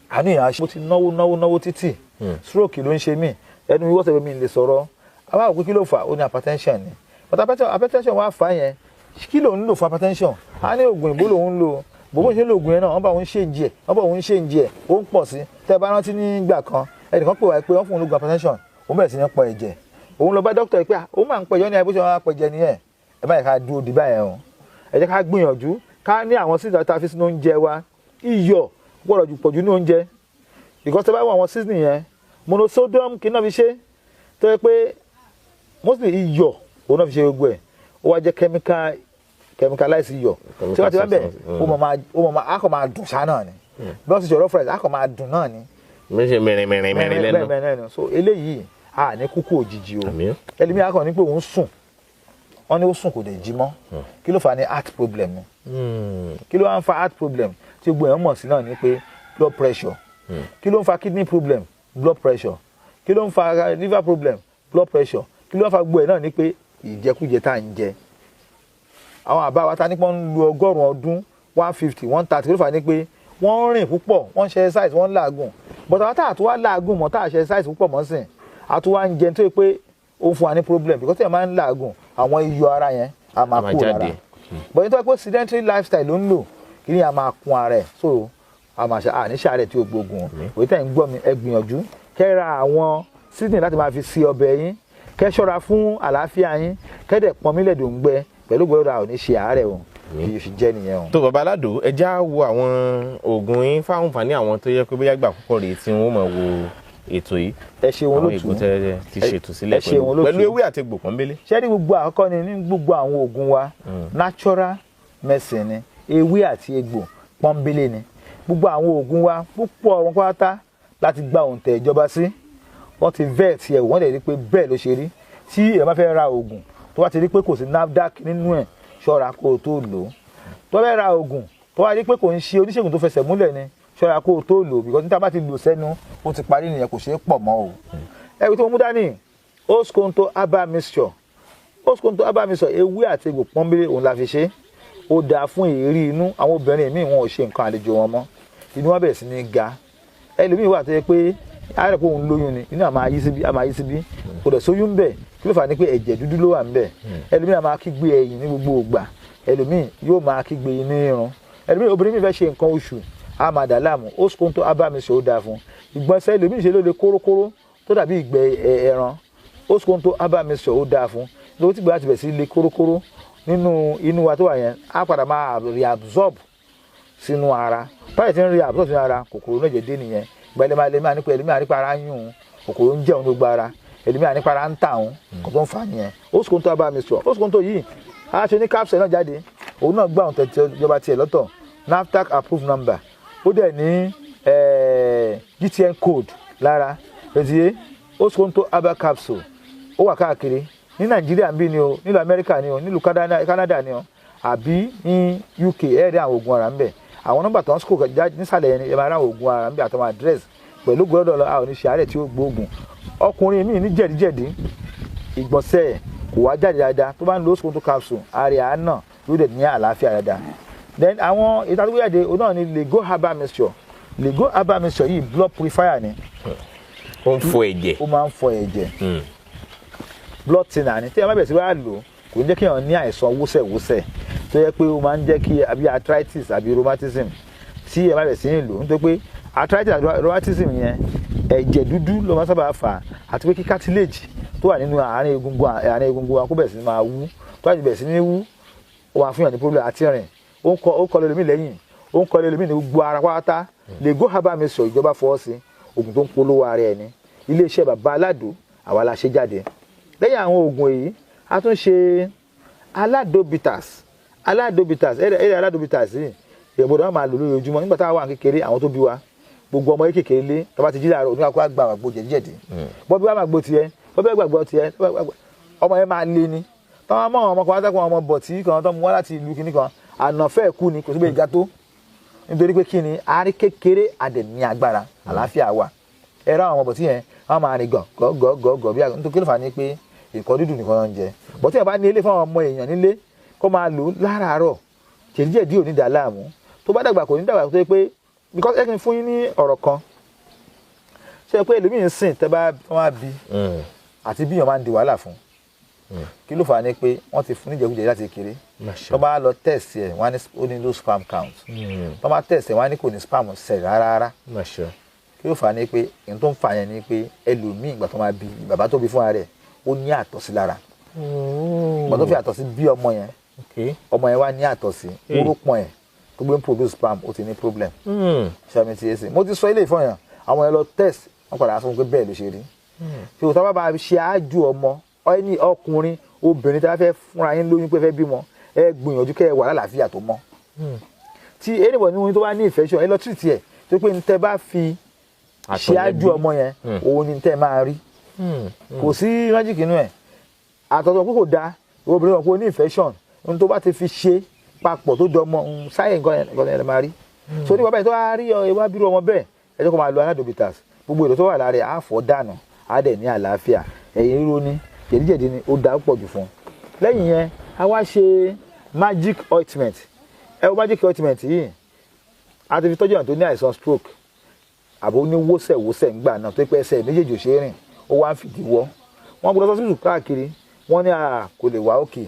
àníyàn mo ti náwó títì stroke ló ń ṣe mí ẹnu mi wọ́sẹ̀ mi lè sọ̀rọ̀ àwọn àpò kí ló fà ó ní hypertension ni but hypertension wá fà yẹn kí ló ń lò fún hypertension a ní oògùn ìbò lòun lò bó ṣe ń lo oògùn yẹn náà wọ́n bá òun ṣe ń jẹ ó ń pọ̀ sí tẹ́ ẹ bá rántí nígbà kan ẹnìkan pè wá pé wọ́n fún un lóògùn hypertension òun bẹ̀rẹ̀ sí ní pọ̀ ẹ̀jẹ̀ òun lọ bá dókítà pé òun máa ń pẹ̀jọ́ ní ẹ bó ṣe máa pẹ̀jẹ̀ nìyẹn ẹ má yẹ ká dúró di báyẹn o ẹ jẹ́ ká gbìyànjú ká ní àwọn sísè tá a fi sínú oúnjẹ wa iyọ̀ gbọ́dọ̀ jù pọ̀jù ní oúnjẹ because tẹ́ bá wọ àwọn season yẹn monosodium kì í náà fi ṣe tó yẹ pé mostly iyọ̀ òun náà fi ṣe gbogbo ẹ̀ ó wá jẹ́ chemicalize iyọ̀ tí wọ́n ti bá bẹ̀ ó mọ̀ akọ̀ máa dùn ṣá náà ni bí wọ́n ti ṣe ọ̀rọ̀ akọ̀ máa dùn náà ni. méjì mẹ́rin lẹ́nu. so eléyìí a ní kúkú òjijì o ẹlẹ́mìí akọ̀ ní pé òun sùn wọ́n ní ó sùn kò dé jí mọ́ kí ló fà ní heart problem kí ló wá ń fa heart problem tí gbogbo èèyàn mọ̀ sí náà ni pé blood pressure kí ló ń fa kidney problem blood pressure kí ló ń fa liver problem blood pressure kí ló ń fa gbogbo ẹ̀ náà ni pé ìjẹkújẹ tá à ń jẹ àwọn àbá wa ta ní pọ́n ń lo 100 ọdún 150 130 kí ló fà ní pé wọ́n rìn púpọ̀ wọ́n ṣe exercise wọ́n làágùn but àwọn táà tó wá làágùn mọ́ táà ṣe exercise púpọ̀ mọ́ sìn àtúwá ń jẹun tó yẹ pé ó ń fún wa ní problem because ẹ̀ máa ń làágùn àwọn iyọ̀ ara yẹn a máa kó lára but nítorí pé sedentary lifestyle ló ń lò kí ni a máa kún ara ẹ̀ so a máa ṣe àníṣe àárẹ̀ tí ó gbógun òye tẹ̀ ń gbọ́ mi ẹ gbìyànjú kẹ́ ra àwọn seasoning láti máa fi sí ọbẹ̀ yín kẹ́ ṣọ́ra fún àlàáfíà yín kẹ́ dẹ̀ pọn mílẹ̀ dùn gbẹ pẹ̀lú gbọ́dọ̀ àwọn oníṣe àárẹ̀ o kì í fi jẹ́ nìyẹn o. tó bàbá aládùn ẹ já wo àwọn oògùn yín fáwọn àǹfààní àwọn tó yẹ pé bóyá gbà púpọ̀ rèé tí wọ́n máa wo ètò yìí. ẹ ṣeun olóòtú àwọn ìgbò ti ṣètò sílẹ̀ pẹ̀lú ewé àti egbò pọ́nbélé. ṣé ní gbogbo àkọ́kọ́ ni ní gbogbo àwọn oògùn wa natural medicine ni ewé àti egbò pọ́nbélé ni gbogbo àwọn oògùn wa púpọ̀ wọn pátá láti gba òǹtẹ̀ ìjọba sí. Wọ́n ti vet ẹ̀ wọ́n lè rí pé bẹ́ẹ̀ ló ṣe rí. Tí ẹ bá fẹ́ ra oògùn tó bá ti rí pé kò sí NAFDAC nínú ẹ̀, ṣọ́ra kó o tó lò ó. Tó bá ra oògùn tó bá rí pé kò ń ṣe oníṣègùn tó fẹsẹ̀ múlẹ̀ ni, ṣọ́ra kó o tó lò ó, because níta bá ti lò sẹ́nu ó ti parí nìyẹn, kò ṣeé pọ̀ mọ́ o. Ẹ̀rí tó mú dání Oskonto herbal mixture. Oskonto herbal mixture ewé àti egbò pọ́nbélé òun la fi ṣe. Ó dáa fún èérí inú. Àwọn obìnrin míì wọn ò ṣe nǹkan àlejò wọn mọ́, inú wọn bẹ̀rẹ̀ sí ní ga. Ẹlòmíì wà tó yẹ pé àárẹ̀ pé òun lóyún ni, inú àmà yí síbí kò dẹ̀ sóyún bẹ̀, kí ló fà ní pé ẹ̀jẹ̀ dúdú ló wà ńbẹ̀. Ẹlòmíì àmà kígbe ẹ̀yìn ní gbogbo ìgbà, ẹlòmíì yóò máa kígbe inú irun, ẹlòmíì obìnrin mi fẹ́ ṣe nǹkan oṣù á máa dà láàmú. Oskonto herbal mixture ó dáa fún. Ìgbọ̀nsẹ̀ ẹlòmíì ṣe ló le kórókóró tó dàbí ìgbẹ́ ẹran. Oskonto herbal mixture ó dáa fún. Lówó tí gbọ́dọ̀ ti bẹ̀ sí le kórókóró nínú inú wa tó wà yẹn, á padà máa reabsorb sínú ara. Báyìí ti ń reabsorb sínú ara, kòkòrò náà jẹ́ dé nìyẹn. Gbẹ̀lẹ́ máa ní pé ẹlòmíì ànípa ara ń yún, kòkòrò ń jẹun gbogbo ara, ẹlòmíì ànípa ara ń tà òun, kò tó ń fà nìyẹn. Oskonto herbal mixture. Oskonto yìí a ṣe ní capsule náà jáde, òun náà gbà òun tẹ̀tẹ̀ ìjọba tiẹ̀ lọ́tọ̀, NAFDAC approved number, ó dẹ̀ ní GTN code lára. Ẹ̀dìyẹ Oskonto herbal capsule ó wà káàkiri ní Nàìjíríà bí ni o, nílùú Amẹ́ríkà ni o, nílùú Canada ni o, àbí ní UK ẹ̀rí àwọn oògùn ara ń bẹ̀. Àwọn nọ́mbà tó ń sọ nísàlẹ̀ yẹn ni ẹ máa rá oògùn ara ń bẹ̀ àtàwọn address pẹ̀lú gbọ́dọ̀ lọ àwọn oníṣẹ́ àárẹ̀ tí ó gbóògùn. Ọkùnrin míì ní jẹ̀díjẹ̀dí, ìgbọ̀nsẹ̀ kò wá jáde dáadáa, tó bá ń lo Oskonto capsule àárẹ̀ àánà yóò dẹ̀ ní àlàáfíà dáadáa. Then àwọn ìtàkùnjáde òun náà ni Lego herbal mixture. Lego herbal mixture yìí blood purifier ni. Ó ń fọ ẹ̀jẹ̀. Ó máa ń fọ ẹ̀jẹ̀. Blood thinner ni tí ẹ má bẹ̀ sí wá lò kò ní jẹ́ kí èèyàn ní àìsàn wúsẹ̀wúsẹ̀ tó yẹ pé ó máa ń jẹ́ kí àbí arthritis àbí rheumatism tí ẹ má bẹ̀ sí ní lò, nítorí pé arthritis àti rheumatism yẹn ẹ̀jẹ̀ dúdú ló máa sábà fà, àti pé kí cartilage tó wà nínú àárín egungun wa kó bẹ̀ sí ní máa wú, tó bá bẹ̀ sí ní wú ó máa fún yàn ní problem àti rìn, ó kọ lómi lẹ́yìn, ó ń kọ lómi ní gbogbo ara pátá. Lego herbal mixture ìjọba fọwọ́ sí, oògùn tó ń polówó ara ẹ̀ ní iléeṣẹ́ bàbá aládò àwa la ṣe jáde. Lẹ́yìn àwọn oògùn èyí a tún ṣe aladobitas. Ẹ̀rẹ̀ aladobitas yìí ìyẹ̀bọ̀dọ̀ wọn máa lò lójoojúmọ́. Nígbà táwa wà kékeré, àwọn tó bí wa gbogbo ọmọ kékeré lé tó bá ti jí láàárọ̀ oníkàkú àgbà àgbo jẹ̀díjẹ̀dí, bọ́bí wa máa gbó tiẹ̀, bọ́bí gbàgbọ́ tiẹ̀, ọmọ yẹn máa lé ní. Tọ́wọ́n mọ́ ọmọ kan wá sákòó ọmọ bọ̀tí kan tó mú wá láti ìlú kìíní kan, ànàfẹ́ kú ni, kò sí bẹ́ẹ̀ ga tó, nítorí pé kí ni àárí kékeré àdẹ̀ ní agbára, àlàáfíà wà. Ẹ̀rọ àwọn ọmọ bọ̀tí yẹn wọ́n máa rìn gọ̀gọ̀gọ̀ bí nítorí kí ló fà ní pé nǹkan dúdú nìkan ló ń jẹ. Bọ̀tí yẹn bá ní ilé fún àwọn ọmọ èèyàn nílé kó máa lò láràárọ̀, jẹ̀díjẹ̀dí ò ní dà láàmú. Tó bá dàgbà kò ní dàgbà tó yẹ pé because ẹ kì í fún yín ní ọ̀rọ̀ kan, ṣe pé ẹlòmíì ń sìn tẹ́ bá wọ́n bí àti bí èèyàn máa ń di wàhálà fún. Kí ló fà á ní pé wọ́n ti fún níjẹ̀kújẹ̀ láti kékeré, tó bá lọ test ẹ̀ wọ́n á ní ó ní low sperm count, tó bá test ẹ̀ wọ́n á ní kò ní sperm cell rárá. Kí ló fà á ní pé èyí tó ń fà yẹn ni pé ẹlòmíì ìgbà tó máa bí bàbá tó bí fúnra rẹ̀ ó ní àtọ̀sí lára. Ìgbà tó fi àtọ̀sí bí ọmọ yẹn wá ní àtọ̀sí, orópọn ẹ̀ tó gbé ń produce sperm ó ti ní problem. Ṣàmì ti ẹsẹ̀ mo ti sọ ilé ìfọyàn àwọn ẹ̀ lọ test wọ́n padà sọ pé bẹ́ẹ̀ ló ṣe rí. Ṣé o tábà bá ṣe àájú ọmọ ẹni ọkùnrin obìnrin tí a fẹ́ fúnra yín lóyún pé fẹ́ bímọ, ẹ gbìyànjú kẹ́ ẹ wà lálàáfíà tó mọ́. Tí anybody ní oyún tó bá ní infection ẹ lọ treat ẹ̀, tó pé ní tẹ́ bá fi ṣe àájú ọmọ yẹn òun ni tẹ́ máa rí. Kò sí magic inú ẹ̀. Àtọ̀tọ̀ pé kò dáa obìnrin wọn kò ní infection, ohun tó bá ti fi ṣe papọ̀ tó jọ ọmọ sáyẹn nǹkan ẹ̀ máa rí. So ní bàbá yẹn tó wá rí ẹwà bírú ọmọ bẹ́ẹ̀ ẹ jẹ́ kó máa lo aladobitas, gbogbo èrò tó wà lára ẹ̀ á fọ́ dànù, á dẹ̀ ní àlàáfíà, ẹ̀yìn ríro ní jẹ̀díjẹ̀dí ni ó dáa pọ̀ jù fún un. Lẹ́yìn yẹn a wá ṣe magic ointment. Ẹ wo magic ointment yìí a ti fi tọ́jú àwọn tó ní àìsàn stroke àbò ní wósẹ̀wósẹ̀ ńgbà náà tó pẹ́ ẹsẹ̀ méjèèjì ò ṣe é rìn, ó wá ń fìdí wọ́. Wọ́n gbọ́dọ̀ sọ́sibítù káàkiri, wọ́n ní kò lè wá òkè,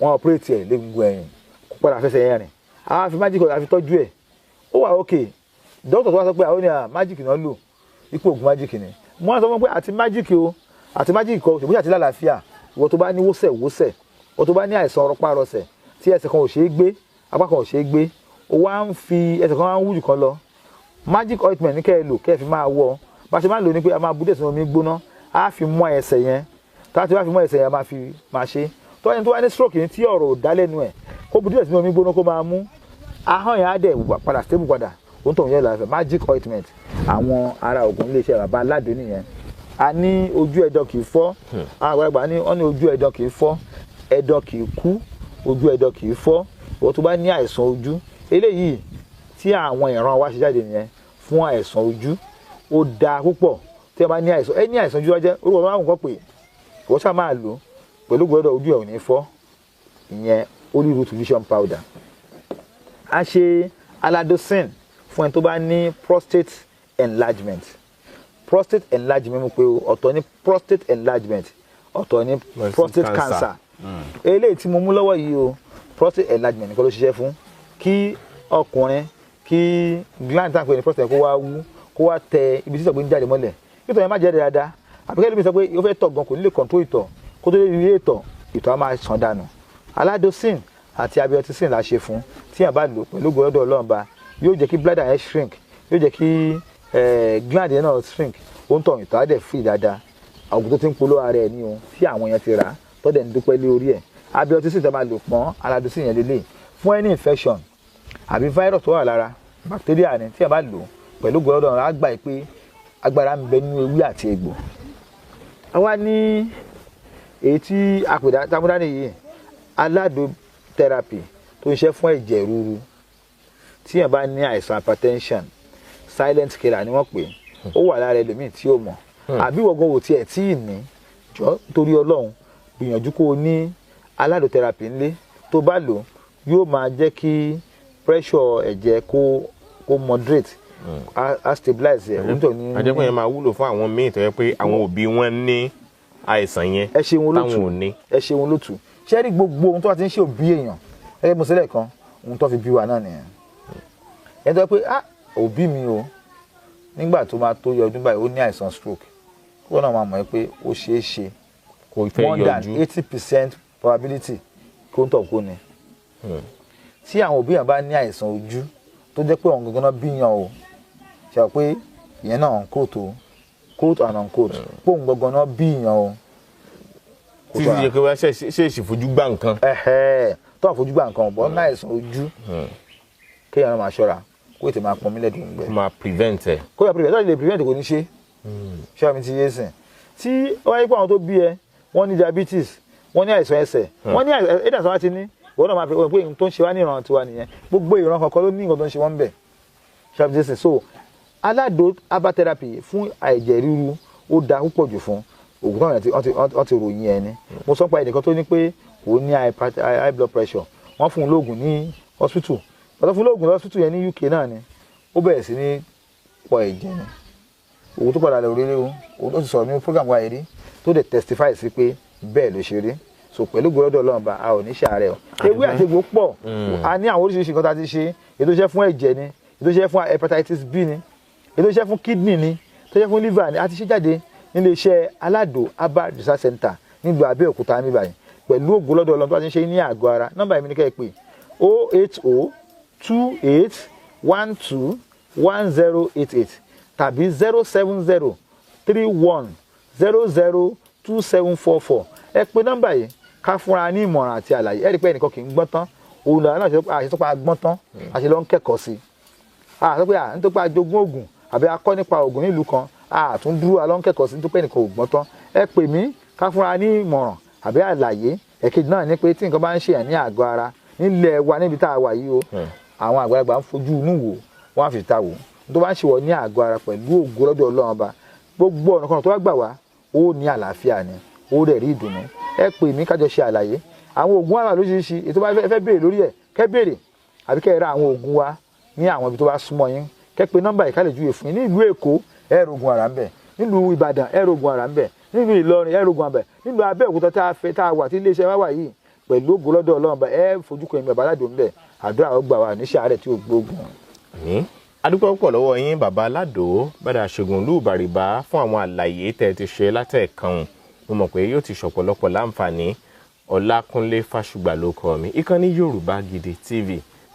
wọ́n operate ẹ̀ légungun ẹ̀yìn kó padà fẹsẹ̀ yẹn rìn. A fi magic a fi tọ́jú ẹ̀, ó wà òkè. Dókítà tó wá sọ pé àwọn ní magic náà lò, ipò ògùn magic ni. Wọ́n sọ fún pé àti magic o àti magic kọ ṣùgbọ́n àti lálàáfíà, ìwọ tó bá ní wósẹ̀wósẹ̀, ìwọ tó bá ní àìsàn rọpárọsẹ̀ tí ẹsẹ̀ kan ò ṣeé gbé, apá kan ò ṣeé gbé, ó wá ń fi ẹsẹ̀ kan wá ń wú jù kan lọ. Magic ointment ní kẹ́ ẹ lò kẹ́ ẹ fi máa wọ, bá ṣe máa ń lò ní pé a máa bú dẹ̀ sínú omi gbóná, á fi mọ́ ẹsẹ̀ yẹn, tá a ti wá fi mọ́ ẹsẹ̀ yẹn a máa fi máa ṣe. Tó wá ní stroke ní tí ọ̀rọ̀ ò dá lẹ́nu ẹ̀, kó bú dẹ̀ sínú omi gbóná kó máa mú ahọ́n yẹn á dẹ̀ padà stable padà òun tó ń yẹ lọ́fẹ̀ẹ́ magic ointment àwọn ará Ògùn iléeṣẹ́ bàbá aládùn nìyẹn. A ní ojú ẹ̀dọ̀ kì í fọ́ àwọn àgbàlagbà ní wọ́n ní ojú ẹ̀dọ̀ kì í fọ́ ẹ̀dọ̀ kì í kú ojú ẹ̀dọ̀ kì í fọ́ òun tó bá ní àìsàn ojú eléyìí tí àwọn ìran wa ṣe jáde nìyẹn fún àìsàn ojú ó dáa púpọ̀ tí ẹ bá ní àìsàn ẹni àìsàn ojú wa jẹ́ orúkọ máa ń kọ́ pé ìwọ ṣáà máa lò pẹ̀lú gbọ́dọ̀ ojú ẹ̀ ò ní fọ́ ìyẹn holy root vision powder. A ṣe aladosin fún ẹni tó bá ní prostate enlargement mo pe ọ̀tọ̀ ní prostate enlargement ọ̀tọ̀ ní prostate cancer eléyìí tí mo mú lọ́wọ́ yìí o prostate enlargement nìkan ló ṣiṣẹ́ fún kí ọkùnrin kí gland tàn pé ní prostate kó wá wú kó wá tẹ ibi tí ìtọ̀ gbé ń jáde mọ́lẹ̀ kí ìtọ̀ yẹn má jáde dáadáa àbíkẹ́ lómi sọ pé ó fẹ́ tọ̀ gan kò ní lè control ìtọ̀ kó tó lè rí ìtọ̀ á máa sàn dànù. Aladosin àti abiotisin la ṣe fún tí yàn bá lò pẹ̀lú gbọ́dọ̀ Ọlọ́run ba yóò jẹ́ kí bladder yẹn shrink yóò jẹ́ kí gland yẹn náà shrink ó ń tọ̀ ìtọ̀ á dẹ̀ free dáadáa àgùn tó ti ń polówó ara ẹ̀ ní o tí àwọn yẹn ti rà tó dẹ̀ ń dúpẹ́ lé orí ẹ̀. Abiotisin tẹ́ máa lò pọ́n aladosin yẹn lélẹ̀ fún any infection àbí virus tó wà lára bacteria ni tí yàn bá lò pẹ̀lú gbọ́dọ̀ Ọlọ́run á gbà pé agbára ń bẹ nínú ewé àti egbò. Àwa ní èyí tí àpèdá tamúdá nìyí aládò therapy tó ń ṣe fún ẹ̀jẹ̀ ríru tí yàn bá ní àìsàn hypertension silent killer ni wọ́n pè ó wà lára ẹlòmíì tí ó mọ̀ àbí wọ́gán wò tiẹ̀ tí ì ní jọ torí Ọlọ́run gbìyànjú kó o ní aládò therapy ńlé tó bá lò yóò máa jẹ́ kí pressure ẹ̀jẹ̀ kó moderate a stabilize ẹ̀ àjẹpọ̀ yẹn máa wúlò fún àwọn míì tó yẹ pé àwọn òbí wọn ní àìsàn yẹn táwọn ò ní. ẹ ṣeun lótú ṣé rí gbogbo ohun tó bá ti ń ṣe òbí èèyàn ẹgbẹ́ mo sílẹ̀ kan ohun tó fi bí wa náà nìyẹn. ẹni tó yẹ pé òbí mi o nígbà tó máa tó yọ ọdún báyìí ó ní àìsàn stroke kó náà máa mọ̀ ẹ́ pé ó ṣeé ṣe more than 80% probability kó ń tọ̀ kó ni. tí àwọn òbí yẹn bá ní àìsàn ojú tó jẹ́ pé òun gangan náà bíyàn o ṣe àwọn pé ìyẹn náà ń kóòtù quote and unquote pòun gangan náà bíyàn o. tí ìyẹn kí wọ́n ṣe ìfojú gbà nǹkan. tó àfojú gbà nǹkan ọ̀bọ̀n náà àìsàn ojú kéèyàn náà máa ṣọ́ra kó ètè máa pọn mílẹ̀ dùn gbẹ. kó máa prevent ẹ̀. kó yà prevent tó lè prevent kò ní ṣe. ṣé àmì ti yé sìn. tí wọ́n yí pé àwọn tó bí ẹ wọ́n ní diabetes wọ́n ní àìsàn ẹsẹ̀ wọ́n ní àìsàn wa ti ní ìwọ náà máa fi pé nǹkan tó ń ṣe wá ní ìran tiwa nìyẹn gbogbo ìran kankan ló ní nǹkan tó ń ṣe wọ́n ń bẹ̀. ṣé àmì ti sìn so aládò herbal therapy fún àìjẹ̀ ríru ó da púpọ̀ jù fún òògùn náà wọ́n ti ròyìn ẹni mo sọ pa ẹnìkan tó ní pé òun ní high blood pressure wọ́n fún un lóògùn ní hospital wọ́n fún un lóògùn ní hospital yẹn ní UK náà ni ó bẹ̀rẹ̀ sí ní pọ̀ ẹ̀jẹ̀ ni òun tó padà lè rí léwu òun tó ti sọ̀rọ̀ nínú program wa yìí rí tó dẹ̀ testify sí pé bẹ́ẹ̀ ló ṣe rí so pẹ̀lú gbọ́dọ̀ Ọlọ́run bá a ò ní ṣàárẹ̀ o ewé àti egbò pọ̀ a ní àwọn oríṣiríṣi nǹkan tá a ti ṣe ètò iṣẹ́ fún ẹ̀jẹ̀ ni ètò iṣẹ́ fún hepatitis B ni ètò iṣẹ́ fún kidney ni ètò iṣẹ́ fún liver ni a ti ṣe jáde nílé iṣẹ́ aládò herbal research center nílùú Abẹ́òkúta ní báyìí pẹ̀lú ògo lọ́dọ̀ Ọlọ́run tó bá ti ń ṣe ní àgọ́ ara nọ́mbà yìí ní kẹ́ ẹ pè 08028121088 tàbí 07031002744 ẹ pè nọ́mbà yìí ká fúnra ní ìmọ̀ràn àti àlàyé ẹ rí pé ẹnìkan kì í gbọ́n tán òun náà àṣetọ́pá gbọ́n tán àṣẹ ló ń kẹ́kọ̀ọ́ sí àṣetọ́pá nítorí ajogún ògùn àbí akọ́ nípa ògùn nílùú kan àtúndúró alọ́nkẹ́kọ̀ọ́ sí nítorí ẹnìkan ò gbọ́n tán ẹ pè mí ká fúnra ní ìmọ̀ràn àbí àlàyé ẹ̀kejì náà ní pé tí nǹkan bá ń ṣèyàn ní àgọ́ ara nílẹ̀ wa níbi tá a wà yìí o àwọn àgbàlagbà ń fojú inú wò wọ́n á fi ta wò tó bá ń ṣèwọ ní àgọ́ ara pẹ̀lú ògo lọ́dọ̀ Ọlọ́run ọba gbogbo ọ̀nà kan tó bá gbà wá ó ní àlàáfíà ni ó rẹ̀ rí ìdùnnú ẹ pè mí kájọ ṣe àlàyé àwọn oògùn àrà lóṣìṣì ètò bá fẹ́ béèrè lórí ẹ̀ kẹ́ béèrè àbí kẹ́ ra àwọn oògùn wa ní àwọn ibi tó bá súnmọ́ yín kẹ́ pè nọ́mbà yìí ká lè júwe fún yín ní ìlú Èkó ẹ rògùn àrà ń bẹ̀ nílùú Ìbàdàn ẹ rògùn àrà ń bẹ̀ nílùú Ìlọrin ẹ rògùn àbẹ̀ nílùú Abẹ́òkúta tá a wà tí iléeṣẹ́ wa wà yìí pẹ̀lú ògo lọ́dọ̀ Ọlọ́run bá ẹ fojú kan ìmọ̀ ìbáládùn ń bẹ̀ àdúrà ó gbà wá níṣẹ́ àárẹ̀ tí ó gbógun. adúpẹ́ púpọ̀ lọ́wọ́ yín bàbá aládò bàdà ṣègùn ìlú Ìbàrìbá fún àwọn àlàyé tẹ́ ti ṣe látẹ̀kan mo mọ̀ pé yóò ti ṣọ̀pọ̀lọpọ̀ láǹfààní Ọlákúnlé Fásùgbà ló kọ mi ìkànnì Yorùbá Gidi TV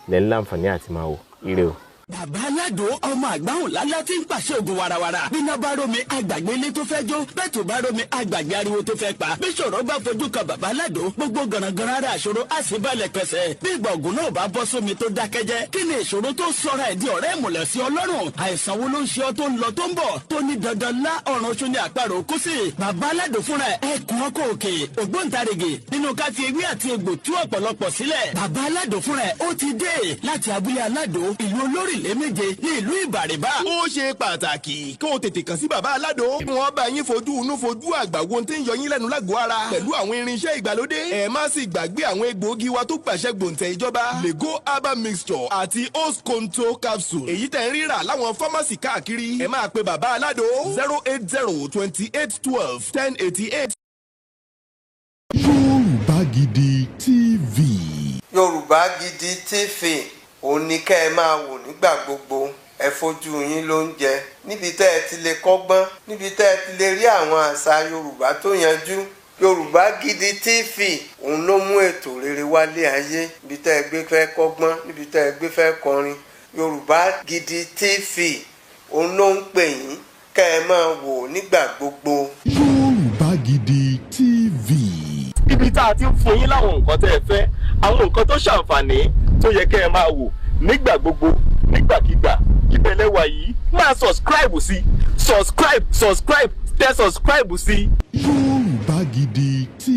lẹ́nu láǹfààní àti máa wò ire o. bàbá aládò ọmọ àgbáhùn lálá tí ń pàṣẹ ògùn warawara bíná bá rómi àgbàgbé ilé tó fẹ́ jó bẹ́ẹ̀ tó bá rómi àgbàgbé ariwo tó fẹ́ pa bí ṣòro bá fojú kan bàbá aládò gbogbo gànàgànà ara àṣòro àṣìbalẹ̀ pẹ̀sẹ̀ bí ìgbà ògùn náà bá bọ́ sómi tó dákẹ́jẹ́ kí ni ìṣòro tó sọra ẹ̀ di ọ̀rẹ́ ìmùlẹ̀ sí ọlọ́run àìsàn wo ló ń ṣe ọ tó ń lọ tó ń bọ̀ tó ní dandan lá ọ̀run oṣù ní àparò kú sí bàbá aládò fúnra ẹ̀ kún ọkọ̀ òkè ògbóǹtarìgì nínú ká fi ewé àti egbò tú ọ̀pọ̀lọpọ̀ sílẹ̀ bàbá aládò fúnra ẹ̀ ó ti dé láti abúlé aládò ìlú olórílẹ̀ méje ní ìlú ìbàrìbà. ó ṣe pàtàkì kó o tètè kàn sí bàbá aládò. wọ́n bá yín fojú inú fojú àgbà wo tí ń yọ yín lẹ́nu lágọ̀ọ́ ara pẹ̀lú àwọn irinṣẹ́ ìgbàlódé. ẹ má sì gbàgbé àwọn egbòogi wa tó gbàṣẹ gbòǹtẹ̀ ìjọba lego herbal mixture àti osconto capsule. èyí tẹ̀ ń rírà láwọn fámásì káàkiri. ẹ máa pe bàbá aládò 08028121088. Yorùbá Gidi TV. Yorùbá Gidi TV òun ni kẹ́ ẹ máa wò nígbà gbogbo. Ẹ fojú yín ló ń jẹ níbi tẹ́ ẹ ti lè kọ́gbọ́n, níbi tẹ́ ẹ ti lè rí àwọn àṣà Yorùbá tó yanjú. Yorùbá Gidi TV òun ló mú ètò rere wálé ayé, níbi tẹ́ ẹ gbé fẹ́ kọ́gbọ́n, níbi tẹ́ ẹ gbé fẹ́ kọrin. Yorùbá Gidi TV òun ló ń pè yín kẹ́ ẹ máa wò nígbà gbogbo. Yorùbá Gidi TV. ibi tá a ti ń fún yín láwọn nǹkan tẹ́ ẹ fẹ́ àwọn nǹkan tó ṣàǹfààní tó yẹ kẹ́ ẹ máa wò nígbà gbogbo nígbàkigbà ìbẹ̀lẹ̀ wà yìí máa subscribe sí tẹ subscribe sí. Yorùbá Gidi TV.